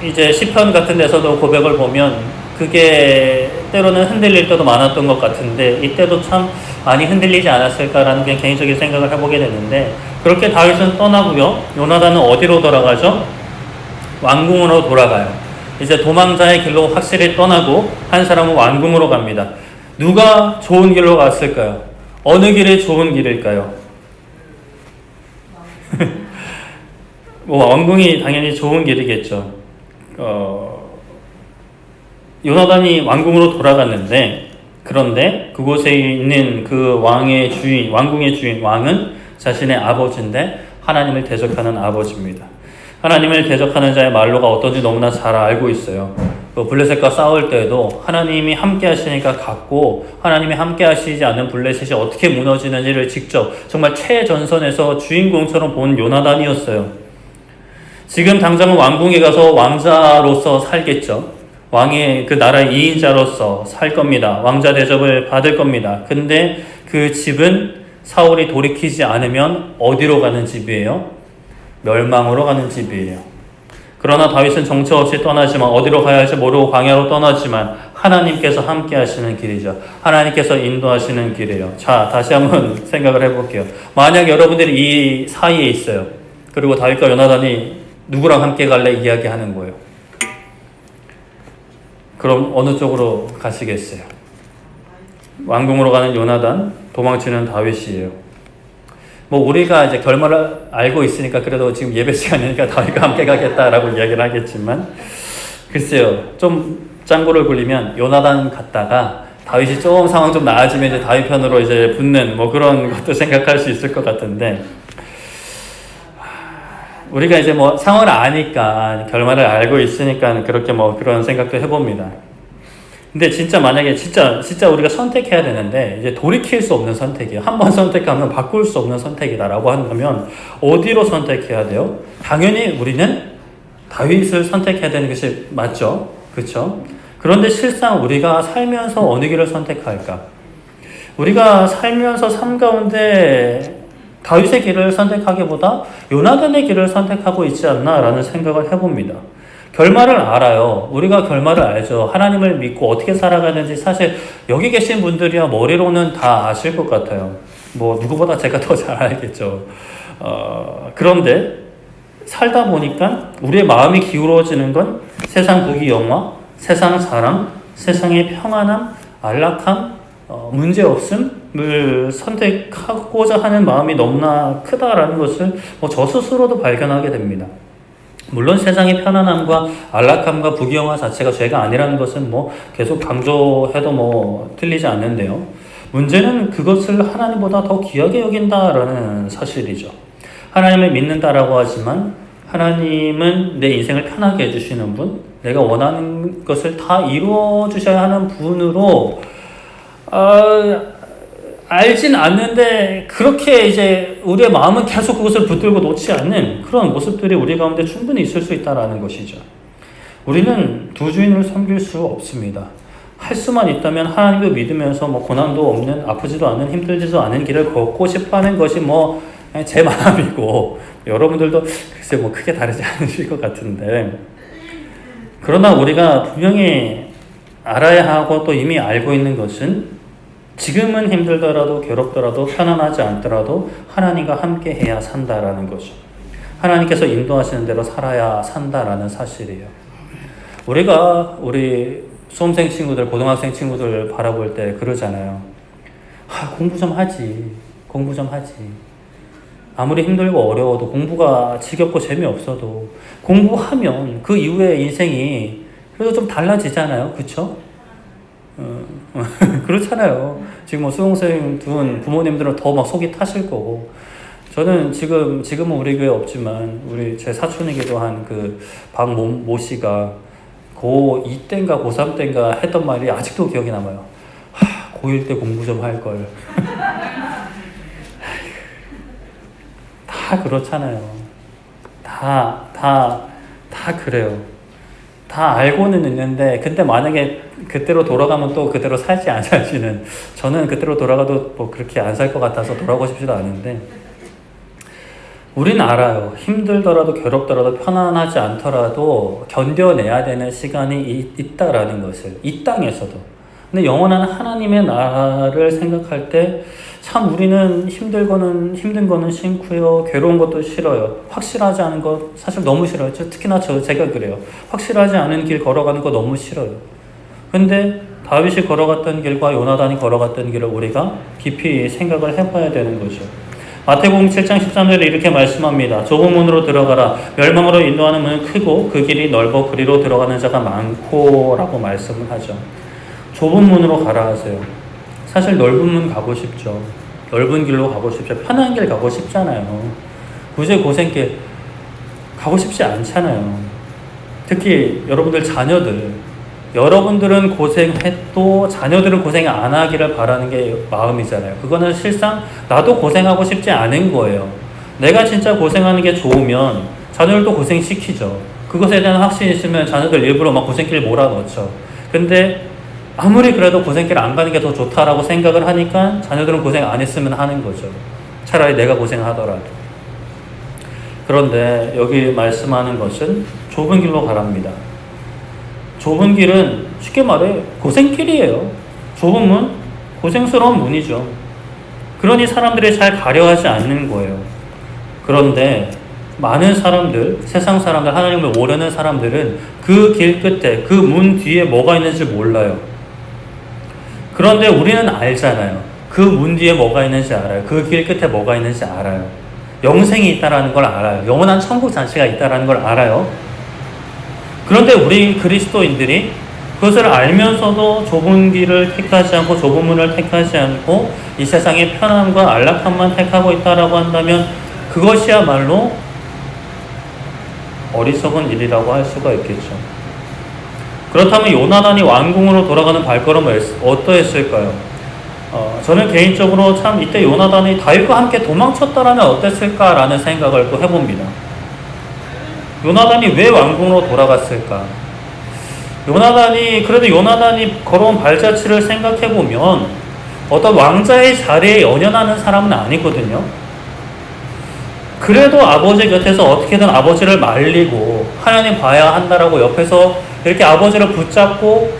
이제 시편 같은 데서도 고백을 보면 그게 때로는 흔들릴 때도 많았던 것 같은데 이때도 참 많이 흔들리지 않았을까라는 그냥 개인적인 생각을 해보게 되는데, 그렇게 다윗은 떠나고요. 요나단은 어디로 돌아가죠? 왕궁으로 돌아가요. 이제 도망자의 길로 확실히 떠나고 한 사람은 왕궁으로 갑니다. 누가 좋은 길로 갔을까요? 어느 길이 좋은 길일까요? 뭐 왕궁이 당연히 좋은 길이겠죠. 요나단이 왕궁으로 돌아갔는데, 그런데 그곳에 있는 그 왕의 주인, 왕궁의 주인, 왕은 자신의 아버지인데 하나님을 대적하는 아버지입니다. 하나님을 대적하는 자의 말로가 어떤지 너무나 잘 알고 있어요. 블레셋과 싸울 때에도 하나님이 함께 하시니까 갔고, 하나님이 함께 하시지 않는 블레셋이 어떻게 무너지는지를 직접 정말 최전선에서 주인공처럼 본 요나단이었어요. 지금 당장은 왕궁에 가서 왕자로서 살겠죠. 왕의 그 나라의 2인자로서 살 겁니다. 왕자 대접을 받을 겁니다. 근데 그 집은 사울이 돌이키지 않으면 어디로 가는 집이에요? 멸망으로 가는 집이에요. 그러나 다윗은 정처 없이 떠나지만, 어디로 가야 할지 모르고 광야로 떠나지만 하나님께서 함께 하시는 길이죠. 하나님께서 인도하시는 길이에요. 자, 다시 한번 생각을 해볼게요. 만약 여러분들이 이 사이에 있어요. 그리고 다윗과 요나단이 누구랑 함께 갈래 이야기하는 거예요. 그럼 어느 쪽으로 가시겠어요? 왕궁으로 가는 요나단, 도망치는 다윗이에요. 뭐 우리가 이제 결말을 알고 있으니까 그래도 지금 예배 시간이니까 다윗과 함께 가겠다라고 이야기를 하겠지만, 글쎄요, 좀 짱구를 굴리면 요나단 갔다가 다윗이 좀 상황 좀 나아지면 이제 다윗 편으로 이제 붙는 뭐 그런 것도 생각할 수 있을 것 같은데, 우리가 이제 뭐 상황을 아니까, 결말을 알고 있으니까 그렇게 뭐 그런 생각도 해봅니다. 근데 진짜 만약에 진짜 우리가 선택해야 되는데 이제 돌이킬 수 없는 선택이에요. 한번 선택하면 바꿀 수 없는 선택이다라고 한다면 어디로 선택해야 돼요? 당연히 우리는 다윗을 선택해야 되는 것이 맞죠. 그렇죠? 그런데 실상 우리가 살면서 어느 길을 선택할까? 우리가 살면서 삶 가운데 다윗의 길을 선택하기보다 요나단의 길을 선택하고 있지 않나라는 생각을 해봅니다. 결말을 알아요. 우리가 결말을 알죠. 하나님을 믿고 어떻게 살아가는지 사실 여기 계신 분들이야 머리로는 다 아실 것 같아요. 뭐 누구보다 제가 더 잘 알겠죠. 그런데 살다 보니까 우리의 마음이 기울어지는 건 세상 부귀 영화, 세상 사랑, 세상의 평안함, 안락함, 문제없음을 선택하고자 하는 마음이 너무나 크다라는 것을 저 스스로도 발견하게 됩니다. 물론 세상의 편안함과 안락함과 부귀영화 자체가 죄가 아니라는 것은 계속 강조해도 틀리지 않는데요. 문제는 그것을 하나님보다 더 귀하게 여긴다라는 사실이죠. 하나님을 믿는다라고 하지만 하나님은 내 인생을 편하게 해주시는 분, 내가 원하는 것을 다 이루어 주셔야 하는 분으로 알진 않는데 그렇게 이제 우리의 마음은 계속 그것을 붙들고 놓지 않는 그런 모습들이 우리 가운데 충분히 있을 수 있다는 것이죠. 우리는 두 주인을 섬길 수 없습니다. 할 수만 있다면 하나님을 믿으면서 고난도 없는, 아프지도 않은, 힘들지도 않은 길을 걷고 싶어하는 것이 제 마음이고, 여러분들도 글쎄 크게 다르지 않으실 것 같은데, 그러나 우리가 분명히 알아야 하고 또 이미 알고 있는 것은 지금은 힘들더라도 괴롭더라도 편안하지 않더라도 하나님과 함께 해야 산다라는 거죠. 하나님께서 인도하시는 대로 살아야 산다라는 사실이에요. 우리가 우리 수험생 친구들, 고등학생 친구들 바라볼 때 그러잖아요. 공부 좀 하지. 공부 좀 하지. 아무리 힘들고 어려워도, 공부가 지겹고 재미없어도 공부하면 그 이후에 인생이 그래도 좀 달라지잖아요. 그렇죠? 그렇잖아요. 지금 수험생 둔 부모님들은 더 속이 타실 거고, 저는 지금은 우리 교회 없지만 우리 제 사촌이기도 한 그 박모 씨가 고2 때인가 고3 때인가 했던 말이 아직도 기억이 남아요. 고1 때 공부 좀 할 걸. 다 그렇잖아요. 다 그래요. 다 알고는 있는데 근데 만약에 그때로 돌아가면 또 그대로 살지 안 살지는 저는 그때로 돌아가도 뭐 그렇게 안 살 것 같아서 돌아가고 싶지도 않은데 우리는 알아요. 힘들더라도 괴롭더라도 편안하지 않더라도 견뎌내야 되는 시간이 있다라는 것을 이 땅에서도. 근데 영원한 하나님의 나라를 생각할 때 참 우리는 힘든 거는 싫고요. 괴로운 것도 싫어요. 확실하지 않은 것 사실 너무 싫어요. 특히나 제가 그래요. 확실하지 않은 길 걸어가는 거 너무 싫어요. 근데 다윗이 걸어갔던 길과 요나단이 걸어갔던 길을 우리가 깊이 생각을 해봐야 되는 거죠. 마태복음 7장 13절에 이렇게 말씀합니다. 좁은 문으로 들어가라. 멸망으로 인도하는 문은 크고 그 길이 넓어 그리로 들어가는 자가 많고 라고 말씀을 하죠. 좁은 문으로 가라 하세요. 사실 넓은 문 가고 싶죠. 넓은 길로 가고 싶죠. 편한 길 가고 싶잖아요. 굳이 고생길 가고 싶지 않잖아요. 특히 여러분들 자녀들, 여러분들은 고생해도 자녀들은 고생 안 하기를 바라는 게 마음이잖아요. 그거는 실상 나도 고생하고 싶지 않은 거예요. 내가 진짜 고생하는 게 좋으면 자녀들도 고생시키죠. 그것에 대한 확신이 있으면 자녀들 일부러 막 고생길 몰아넣죠. 근데 아무리 그래도 고생길 안 가는 게 더 좋다라고 생각을 하니까 자녀들은 고생 안 했으면 하는 거죠. 차라리 내가 고생하더라도. 그런데 여기 말씀하는 것은 좁은 길로 가랍니다. 좁은 길은 쉽게 말해 고생길이에요. 좁은 문, 고생스러운 문이죠. 그러니 사람들이 잘 가려하지 않는 거예요. 그런데 많은 사람들, 세상 사람들, 하나님을 모르는 사람들은 그 길 끝에, 그 문 뒤에 뭐가 있는지 몰라요. 그런데 우리는 알잖아요. 그 문 뒤에 뭐가 있는지 알아요. 그 길 끝에 뭐가 있는지 알아요. 영생이 있다라는 걸 알아요. 영원한 천국 잔치가 있다라는 걸 알아요. 그런데 우리 그리스도인들이 그것을 알면서도 좁은 길을 택하지 않고 좁은 문을 택하지 않고 이 세상의 편함과 안락함만 택하고 있다라고 한다면 그것이야말로 어리석은 일이라고 할 수가 있겠죠. 그렇다면 요나단이 왕궁으로 돌아가는 발걸음은 어떠했을까요? 저는 개인적으로 참 이때 요나단이 다윗과 함께 도망쳤다라면 어땠을까라는 생각을 또 해봅니다. 요나단이 왜 왕궁으로 돌아갔을까? 그래도 요나단이 걸어온 발자취를 생각해보면 어떤 왕자의 자리에 연연하는 사람은 아니거든요. 그래도 아버지 곁에서 어떻게든 아버지를 말리고 하나님 봐야 한다라고 옆에서 이렇게 아버지를 붙잡고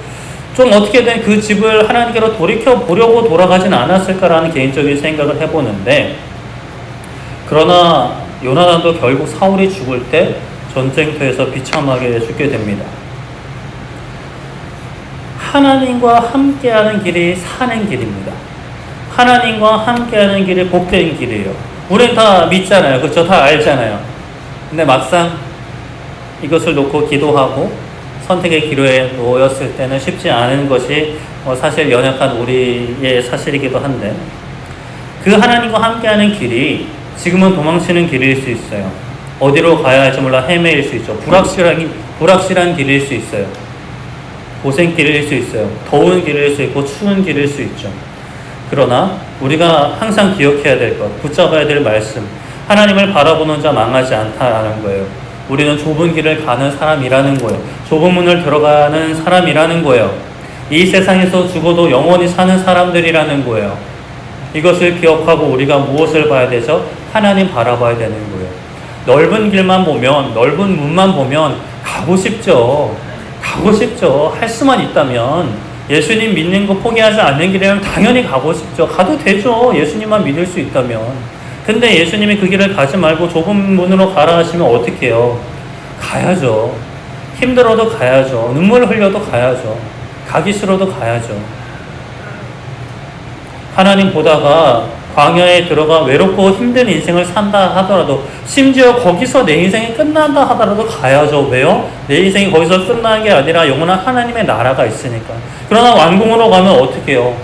좀 어떻게든 그 집을 하나님께로 돌이켜보려고 돌아가진 않았을까라는 개인적인 생각을 해보는데, 그러나 요나단도 결국 사울이 죽을 때 전쟁터에서 비참하게 죽게 됩니다. 하나님과 함께하는 길이 사는 길입니다. 하나님과 함께하는 길이 복된 길이에요. 우린 다 믿잖아요. 그렇죠? 다 알잖아요. 근데 막상 이것을 놓고 기도하고 선택의 기로에 놓였을 때는 쉽지 않은 것이 사실 연약한 우리의 사실이기도 한데, 그 하나님과 함께하는 길이 지금은 도망치는 길일 수 있어요. 어디로 가야 할지 몰라 헤매일 수 있죠. 불확실한 길일 수 있어요. 고생길일 수 있어요. 더운 길일 수 있고 추운 길일 수 있죠. 그러나 우리가 항상 기억해야 될 것, 붙잡아야 될 말씀, 하나님을 바라보는 자 망하지 않다라는 거예요. 우리는 좁은 길을 가는 사람이라는 거예요. 좁은 문을 들어가는 사람이라는 거예요. 이 세상에서 죽어도 영원히 사는 사람들이라는 거예요. 이것을 기억하고 우리가 무엇을 봐야 되죠? 하나님 바라봐야 되는 거예요. 넓은 길만 보면, 넓은 문만 보면 가고 싶죠. 할 수만 있다면. 예수님 믿는 거 포기하지 않는 길이라면 당연히 가고 싶죠. 가도 되죠. 예수님만 믿을 수 있다면. 근데 예수님이 그 길을 가지 말고 좁은 문으로 가라 하시면 어떻게 해요? 가야죠. 힘들어도 가야죠. 눈물 흘려도 가야죠. 가기 싫어도 가야죠. 하나님 보다가 광야에 들어가 외롭고 힘든 인생을 산다 하더라도, 심지어 거기서 내 인생이 끝난다 하더라도 가야죠. 왜요? 내 인생이 거기서 끝나는 게 아니라 영원한 하나님의 나라가 있으니까. 그러나 왕궁으로 가면 어떻게 해요?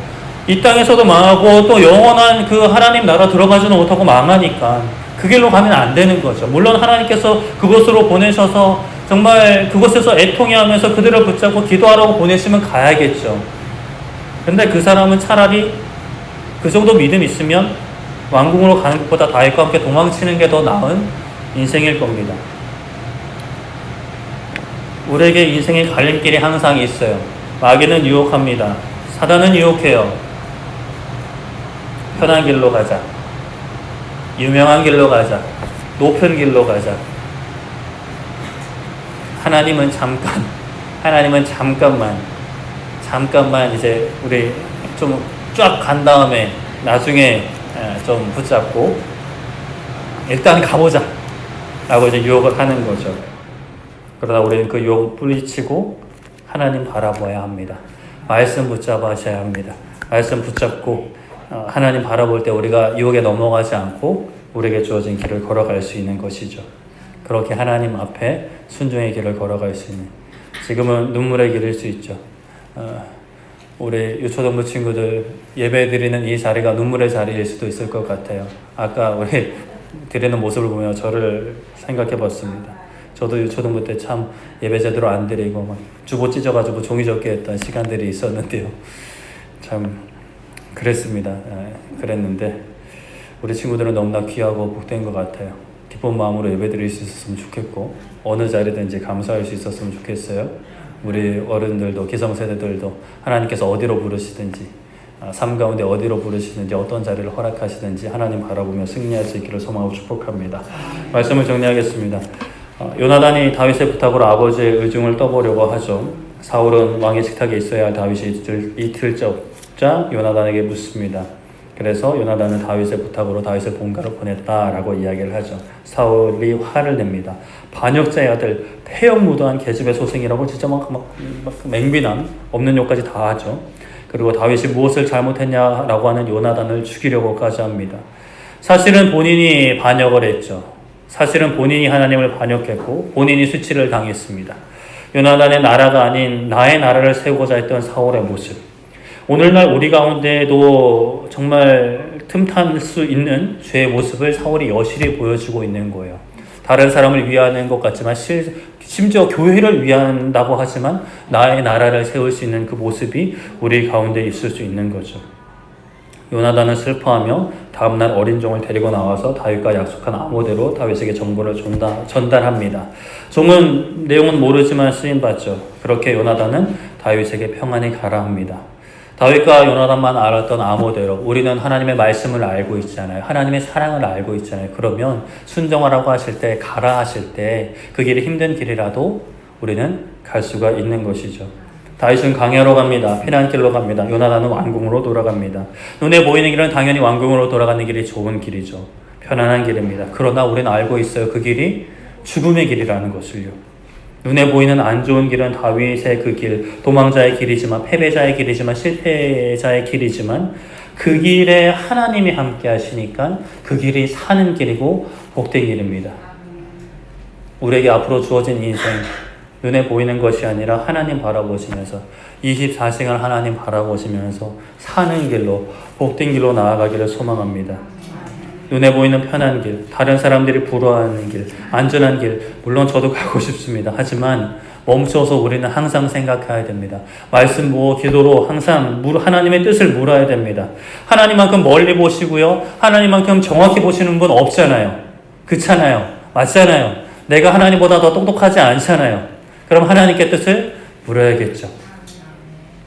이 땅에서도 망하고 또 영원한 그 하나님 나라 들어가지는 못하고 망하니까 그 길로 가면 안 되는 거죠. 물론 하나님께서 그곳으로 보내셔서 정말 그곳에서 애통해 하면서 그들을 붙잡고 기도하라고 보내시면 가야겠죠. 근데 그 사람은 차라리 그 정도 믿음 있으면 왕궁으로 가는 것보다 다윗과 함께 도망치는 게 더 나은 인생일 겁니다. 우리에게 인생의 갈림길이 항상 있어요. 마귀는 유혹합니다. 사단은 유혹해요. 편한 길로 가자. 유명한 길로 가자. 높은 길로 가자. 하나님은 잠깐만 이제 우리 좀 쫙 간 다음에 나중에 좀 붙잡고 일단 가보자 라고 이제 유혹을 하는 거죠. 그러다 우리는 그 유혹을 뿌리치고 하나님 바라봐야 합니다. 말씀 붙잡아셔야 합니다. 말씀 붙잡고 하나님 바라볼 때 우리가 유혹에 넘어가지 않고 우리에게 주어진 길을 걸어갈 수 있는 것이죠. 그렇게 하나님 앞에 순종의 길을 걸어갈 수 있는, 지금은 눈물의 길일 수 있죠. 우리 유초등부 친구들 예배 드리는 이 자리가 눈물의 자리일 수도 있을 것 같아요. 아까 우리 드리는 모습을 보며 저를 생각해 봤습니다. 저도 유초등부 때 참 예배 제대로 안 드리고 막 주보 찢어가지고 종이 접기 했던 시간들이 있었는데요. 참 그랬습니다. 그랬는데 우리 친구들은 너무나 귀하고 복된 것 같아요. 기쁜 마음으로 예배 드릴 수 있었으면 좋겠고 어느 자리든지 감사할 수 있었으면 좋겠어요. 우리 어른들도 기성세대들도 하나님께서 어디로 부르시든지 삶 가운데 어디로 부르시든지 어떤 자리를 허락하시든지 하나님 바라보며 승리할 수 있기를 소망하고 축복합니다. 말씀을 정리하겠습니다. 요나단이 다윗의 부탁으로 아버지의 의중을 떠보려고 하죠. 사울은 왕의 식탁에 있어야 할 다윗이 이틀째자 요나단에게 묻습니다. 그래서 요나단은 다윗의 부탁으로 다윗을 본가로 보냈다라고 이야기를 하죠. 사울이 화를 냅니다. 반역자의 아들, 폐역무도한 계집의 소생이라고 진짜 막 맹비난 없는 욕까지 다 하죠. 그리고 다윗이 무엇을 잘못했냐라고 하는 요나단을 죽이려고까지 합니다. 사실은 본인이 반역을 했죠. 사실은 본인이 하나님을 반역했고 본인이 수치를 당했습니다. 요나단의 나라가 아닌 나의 나라를 세우고자 했던 사울의 모습, 오늘날 우리 가운데도 정말 틈탈 수 있는 죄의 모습을 사울이 여실히 보여주고 있는 거예요. 다른 사람을 위하는 것 같지만 심지어 교회를 위한다고 하지만 나의 나라를 세울 수 있는 그 모습이 우리 가운데 있을 수 있는 거죠. 요나단은 슬퍼하며 다음날 어린 종을 데리고 나와서 다윗과 약속한 암호대로 다윗에게 정보를 전달합니다. 종은 내용은 모르지만 쓰임받죠. 그렇게 요나단은 다윗에게 평안히 가라 합니다. 다윗과 요나단만 알았던 암호대로 우리는 하나님의 말씀을 알고 있잖아요. 하나님의 사랑을 알고 있잖아요. 그러면 순종하라고 하실 때, 가라 하실 때 그 길이 힘든 길이라도 우리는 갈 수가 있는 것이죠. 다윗은 강야로 갑니다. 피난길로 갑니다. 요나단은 왕궁으로 돌아갑니다. 눈에 보이는 길은 당연히 왕궁으로 돌아가는 길이 좋은 길이죠. 편안한 길입니다. 그러나 우리는 알고 있어요. 그 길이 죽음의 길이라는 것을요. 눈에 보이는 안 좋은 길은 다윗의 그 길, 도망자의 길이지만, 패배자의 길이지만, 실패자의 길이지만 그 길에 하나님이 함께 하시니까 그 길이 사는 길이고 복된 길입니다. 우리에게 앞으로 주어진 인생, 눈에 보이는 것이 아니라 하나님 바라보시면서 24시간 하나님 바라보시면서 사는 길로, 복된 길로 나아가기를 소망합니다. 눈에 보이는 편한 길, 다른 사람들이 부러워하는 길, 안전한 길, 물론 저도 가고 싶습니다. 하지만 멈춰서 우리는 항상 생각해야 됩니다. 말씀 기도로 항상 하나님의 뜻을 물어야 됩니다. 하나님만큼 멀리 보시고요, 하나님만큼 정확히 보시는 분 없잖아요. 그렇잖아요. 맞잖아요. 내가 하나님보다 더 똑똑하지 않잖아요. 그럼 하나님께 뜻을 물어야겠죠.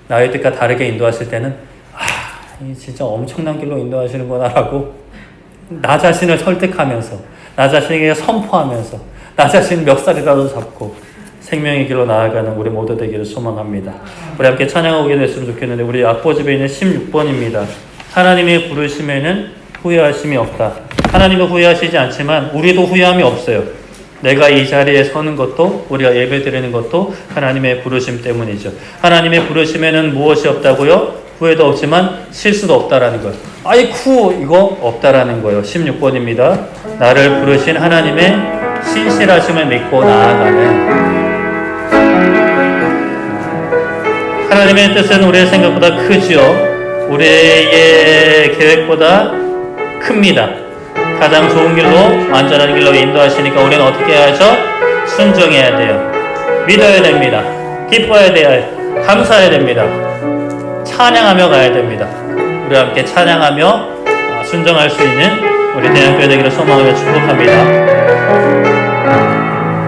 나의 뜻과 다르게 인도하실 때는 진짜 엄청난 길로 인도하시는구나 라고 나 자신을 설득하면서, 나 자신에게 선포하면서, 나 자신 멱살이라도 잡고 생명의 길로 나아가는 우리 모두 되기를 소망합니다. 우리 함께 찬양하고 됐으면 좋겠는데 우리 악보집에 있는 16번입니다. 하나님의 부르심에는 후회하심이 없다. 하나님은 후회하시지 않지만 우리도 후회함이 없어요. 내가 이 자리에 서는 것도, 우리가 예배 드리는 것도 하나님의 부르심 때문이죠. 하나님의 부르심에는 무엇이 없다고요? 후회도 없지만 실수도 없다라는 것. 아이쿠 이거 없다라는 거예요. 16번입니다. 나를 부르신 하나님의 신실하심을 믿고 나아가는, 하나님의 뜻은 우리의 생각보다 크지요. 우리의 계획보다 큽니다. 가장 좋은 길로, 안전한 길로 인도하시니까 우리는 어떻게 해야죠? 순종해야 돼요. 믿어야 됩니다. 기뻐야 돼요. 감사해야 됩니다. 찬양하며 가야 됩니다. 우리 함께 찬양하며 순종할 수 있는 우리 대한교회 되기를 소망하며 축복합니다.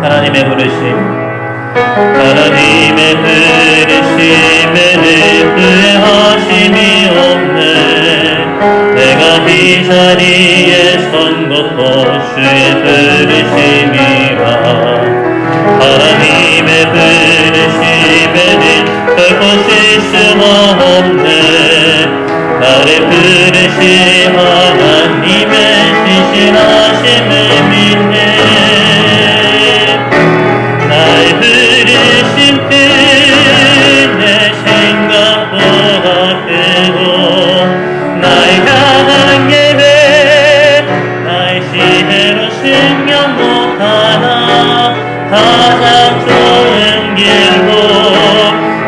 하나님의 부르심, 하나님의 부르심에는 후회하심이 없네. 내가 이 자리에 선 것도 주의 부르심이라. 하나님의 부르심에는 결코 실수가 없네. 나를 부르신 하나님의 신실하심을 믿네. 날 부르신 뜻 내 생각보다 크고 나의 향한 예배 나의 시대로 승격 못하나 가장 좋은 길로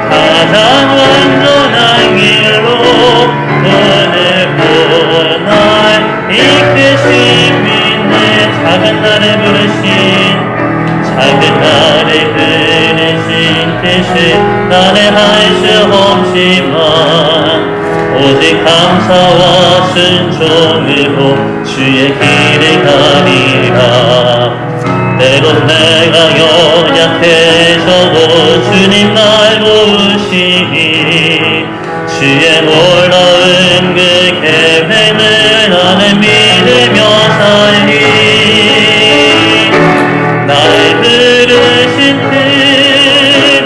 가장 완전한 길로 오늘도 날 이끄신 믿네. 작은 나를 부르신 작은 나를 부르신 뜻을 나는 할 수 없지만 오직 감사와 순종으로 주의 길을 가리라. 때론 내가 연약해져도 주님 날 도우시니 주의 놀라운 그 계획을 나는 믿으며 살리. 나를 부르신 뜻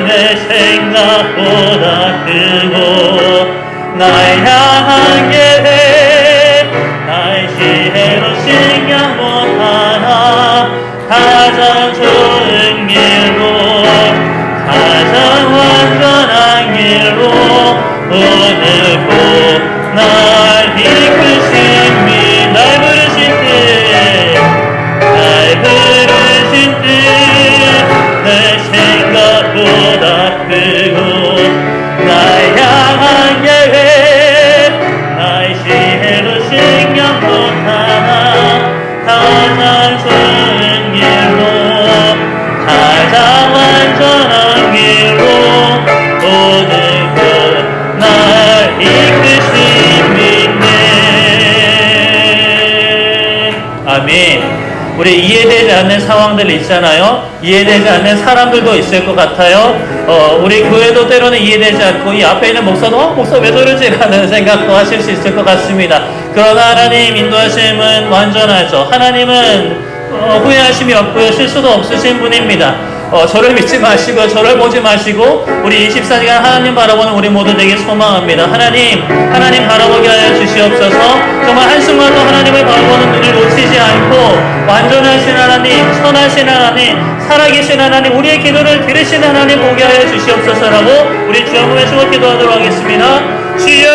내 생각보다 크고 나의 향한 계획 나의 지혜로 신경 못하나 가장 좋은 길로 가장 완전한 길로 오늘도 날 이끄심이. 날 부르신 뜻 날 부르신 뜻 내 생각보다 크고 나의 향한 계획 나의 지혜로 신경 못하나 가장 좋은 길로 가장 완전한 길로 오늘도 날 이끄심이 있네. 아멘. 우리 이해되지 않는 상황들 있잖아요. 이해되지 않는 사람들도 있을 것 같아요. 우리 교회도 때로는 이해되지 않고 이 앞에 있는 목사도 목사 왜 저러지? 라는 생각도 하실 수 있을 것 같습니다. 그러나 하나님 인도하심은 완전하죠. 하나님은 후회하심이 없고요. 실수도 없으신 분입니다. 저를 믿지 마시고 저를 보지 마시고 우리 24시간 하나님 바라보는 우리 모두에게 소망합니다. 하나님 바라보게 하여 주시옵소서. 정말 한순간도 하나님을 바라보는 눈을 놓치지 않고 완전하신 하나님, 선하신 하나님, 살아계신 하나님, 우리의 기도를 들으신 하나님 보게 하여 주시옵소서라고 우리 주 한번 외치고 기도하도록 하겠습니다. 주여!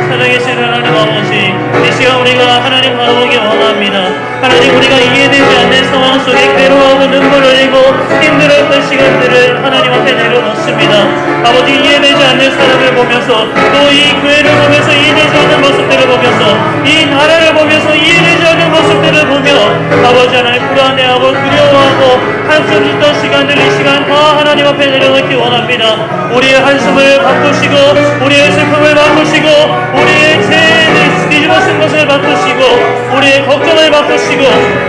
살아계신 하나님 아버지, 이 시간 우리가 하나님 바라보기 원합니다. 하나님, 우리가 이해되지 않는 상황 속에 괴로워하고 눈물 흘리고 힘들었던 시간들을 하나님 앞에 내려놓습니다. 아버지, 이해되지 않는 사람을 보면서 또 이 교회를 보면서 이해되지 않는 모습들을 보면서 이 나라를 보면서 이해되지 않는 모습들을 보며 아버지 하나님 불안해하고 두려워하고 한숨 짓던 시간들 이 시간 다 하나님 앞에 내려놓기 원합니다. 우리의 한숨을 바꾸시고 우리의 슬픔을 바꾸시고 우리의 죄를 뒤집어 쓴 것을 바꾸시고 우리의 걱정을 바꾸시고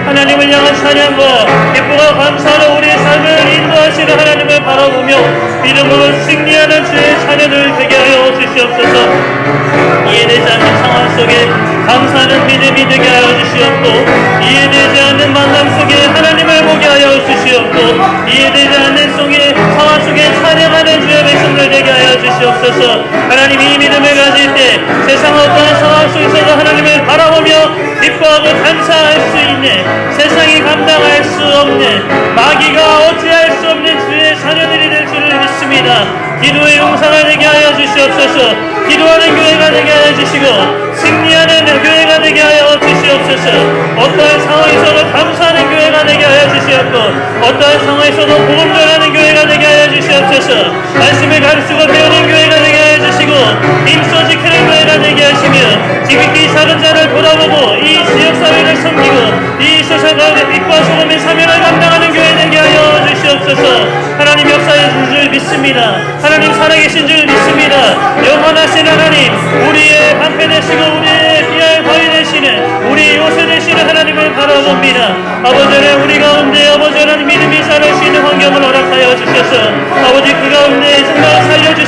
하나님을 향한 찬양과 기쁨과 감사로 우리의 삶을 인도하시는 하나님을 바라보며 믿음으로 승리하는 주의 자녀들 되게 하여 주시옵소서. 이해되지 않는 상황 속에 감사하는 믿음이 되게 하여 주시옵고 이해되지 않는 만남 속에 하나님을 보게 하여 주시옵고 이해되지 않는 상황 속에 찬양하는 주의 백성들 되게 하여 주시옵소서. 하나님, 이 믿음을 가질 때 세상 어떠한 상황 속에서도 하나님을 바라보며 기뻐하고 감사할 수 있는 세상이 감당할 수 없는 마귀가 어찌할 수 없는 주의 자녀들이 될 줄을 믿습니다. 기도의 용사가 되게 하여 주시옵소서. 기도하는 교회가 되게 하여 주시고 승리하는 교회가 되게 하여 주시옵소서. 어떠한 상황에서도 감사하는 교회가 되게 하여 주시옵고 어떠한 상황에서도 복음 전하는 교회가 되게 하여 주시옵소서. 말씀을 가르치고 배우는 교회가 되게 하여 주시고 힘써 지키는 교회가 되게 하시며 지극히 작은 자를 돌아보고 이 지역사회를 섬기고 이 세상 가운데 빛과 소금의 사명을 감당하는 교회 되게 하여 주시옵소서. 하나님 역사해 주실 줄 믿습니다. 하나님 살아계신 줄 믿습니다. 영원하신 하나님, 우리의 방패 되시고 우리의 피할 바위 되시는 우리 요새 되시는 하나님을 바라봅니다. 아버지 하나님, 우리 가운데 아버지 하나님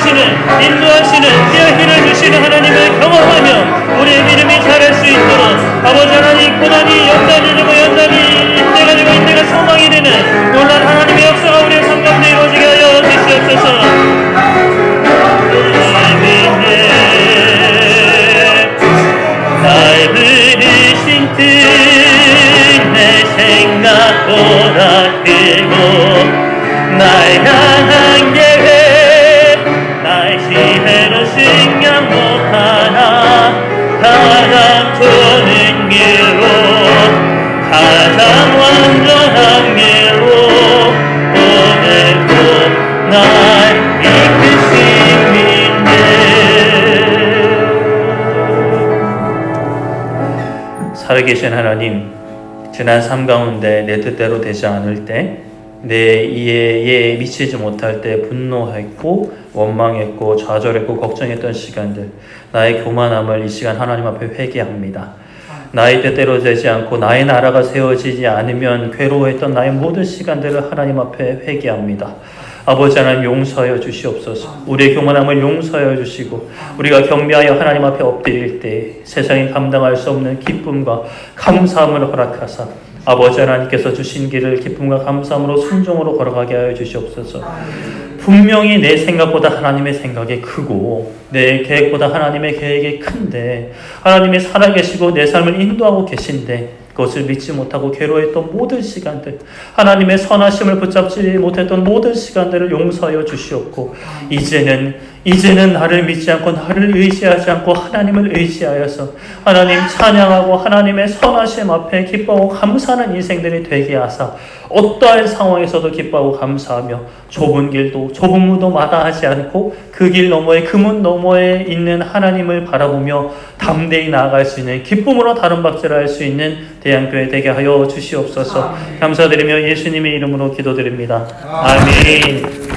지키시는 인도하시는 피하기를 주시는 하나님을 경험하며 우리의 믿음이 자랄 수 있도록 아버지 하나님 고난이 연단이 되고 연단이 인내가 되고 인내가 소망이 되는 놀란 하나님의 역사가 우리의 삶 가운데 이루어지게 하여 주시옵소서. 날 부르신 뜻내 생각보다 크고 날 향한 계획 날 지혜로 승량 못하나 가장 좋은 길로 가장 완전한 길로 오늘도 날 이끄심인데 살아계신 하나님, 지난 삶 가운데 내 뜻대로 되지 않을 때, 내 이해에 미치지 못할 때 분노했고 원망했고 좌절했고 걱정했던 시간들, 나의 교만함을 이 시간 하나님 앞에 회개합니다. 나의 뜻대로 되지 않고 나의 나라가 세워지지 않으면 괴로워했던 나의 모든 시간들을 하나님 앞에 회개합니다. 아버지 하나님 용서하여 주시옵소서. 우리의 교만함을 용서하여 주시고 우리가 경배하여 하나님 앞에 엎드릴 때 세상이 감당할 수 없는 기쁨과 감사함을 허락하사 아버지 하나님께서 주신 길을 기쁨과 감사함으로 순종으로 걸어가게 하여 주시옵소서. 분명히 내 생각보다 하나님의 생각이 크고 내 계획보다 하나님의 계획이 큰데 하나님이 살아계시고 내 삶을 인도하고 계신데 그것을 믿지 못하고 괴로워했던 모든 시간들, 하나님의 선하심을 붙잡지 못했던 모든 시간들을 용서하여 주시옵고 이제는 나를 믿지 않고 나를 의지하지 않고 하나님을 의지하여서 하나님 찬양하고 하나님의 선하심 앞에 기뻐하고 감사하는 인생들이 되게 하사 어떠한 상황에서도 기뻐하고 감사하며 좁은 길도 좁은 문도 마다하지 않고 그 길 너머에 그 문 너머에 있는 하나님을 바라보며 담대히 나아갈 수 있는 기쁨으로 다른 박제를 할 수 있는 대양교회 되게 하여 주시옵소서. 감사드리며 예수님의 이름으로 기도드립니다. 아멘.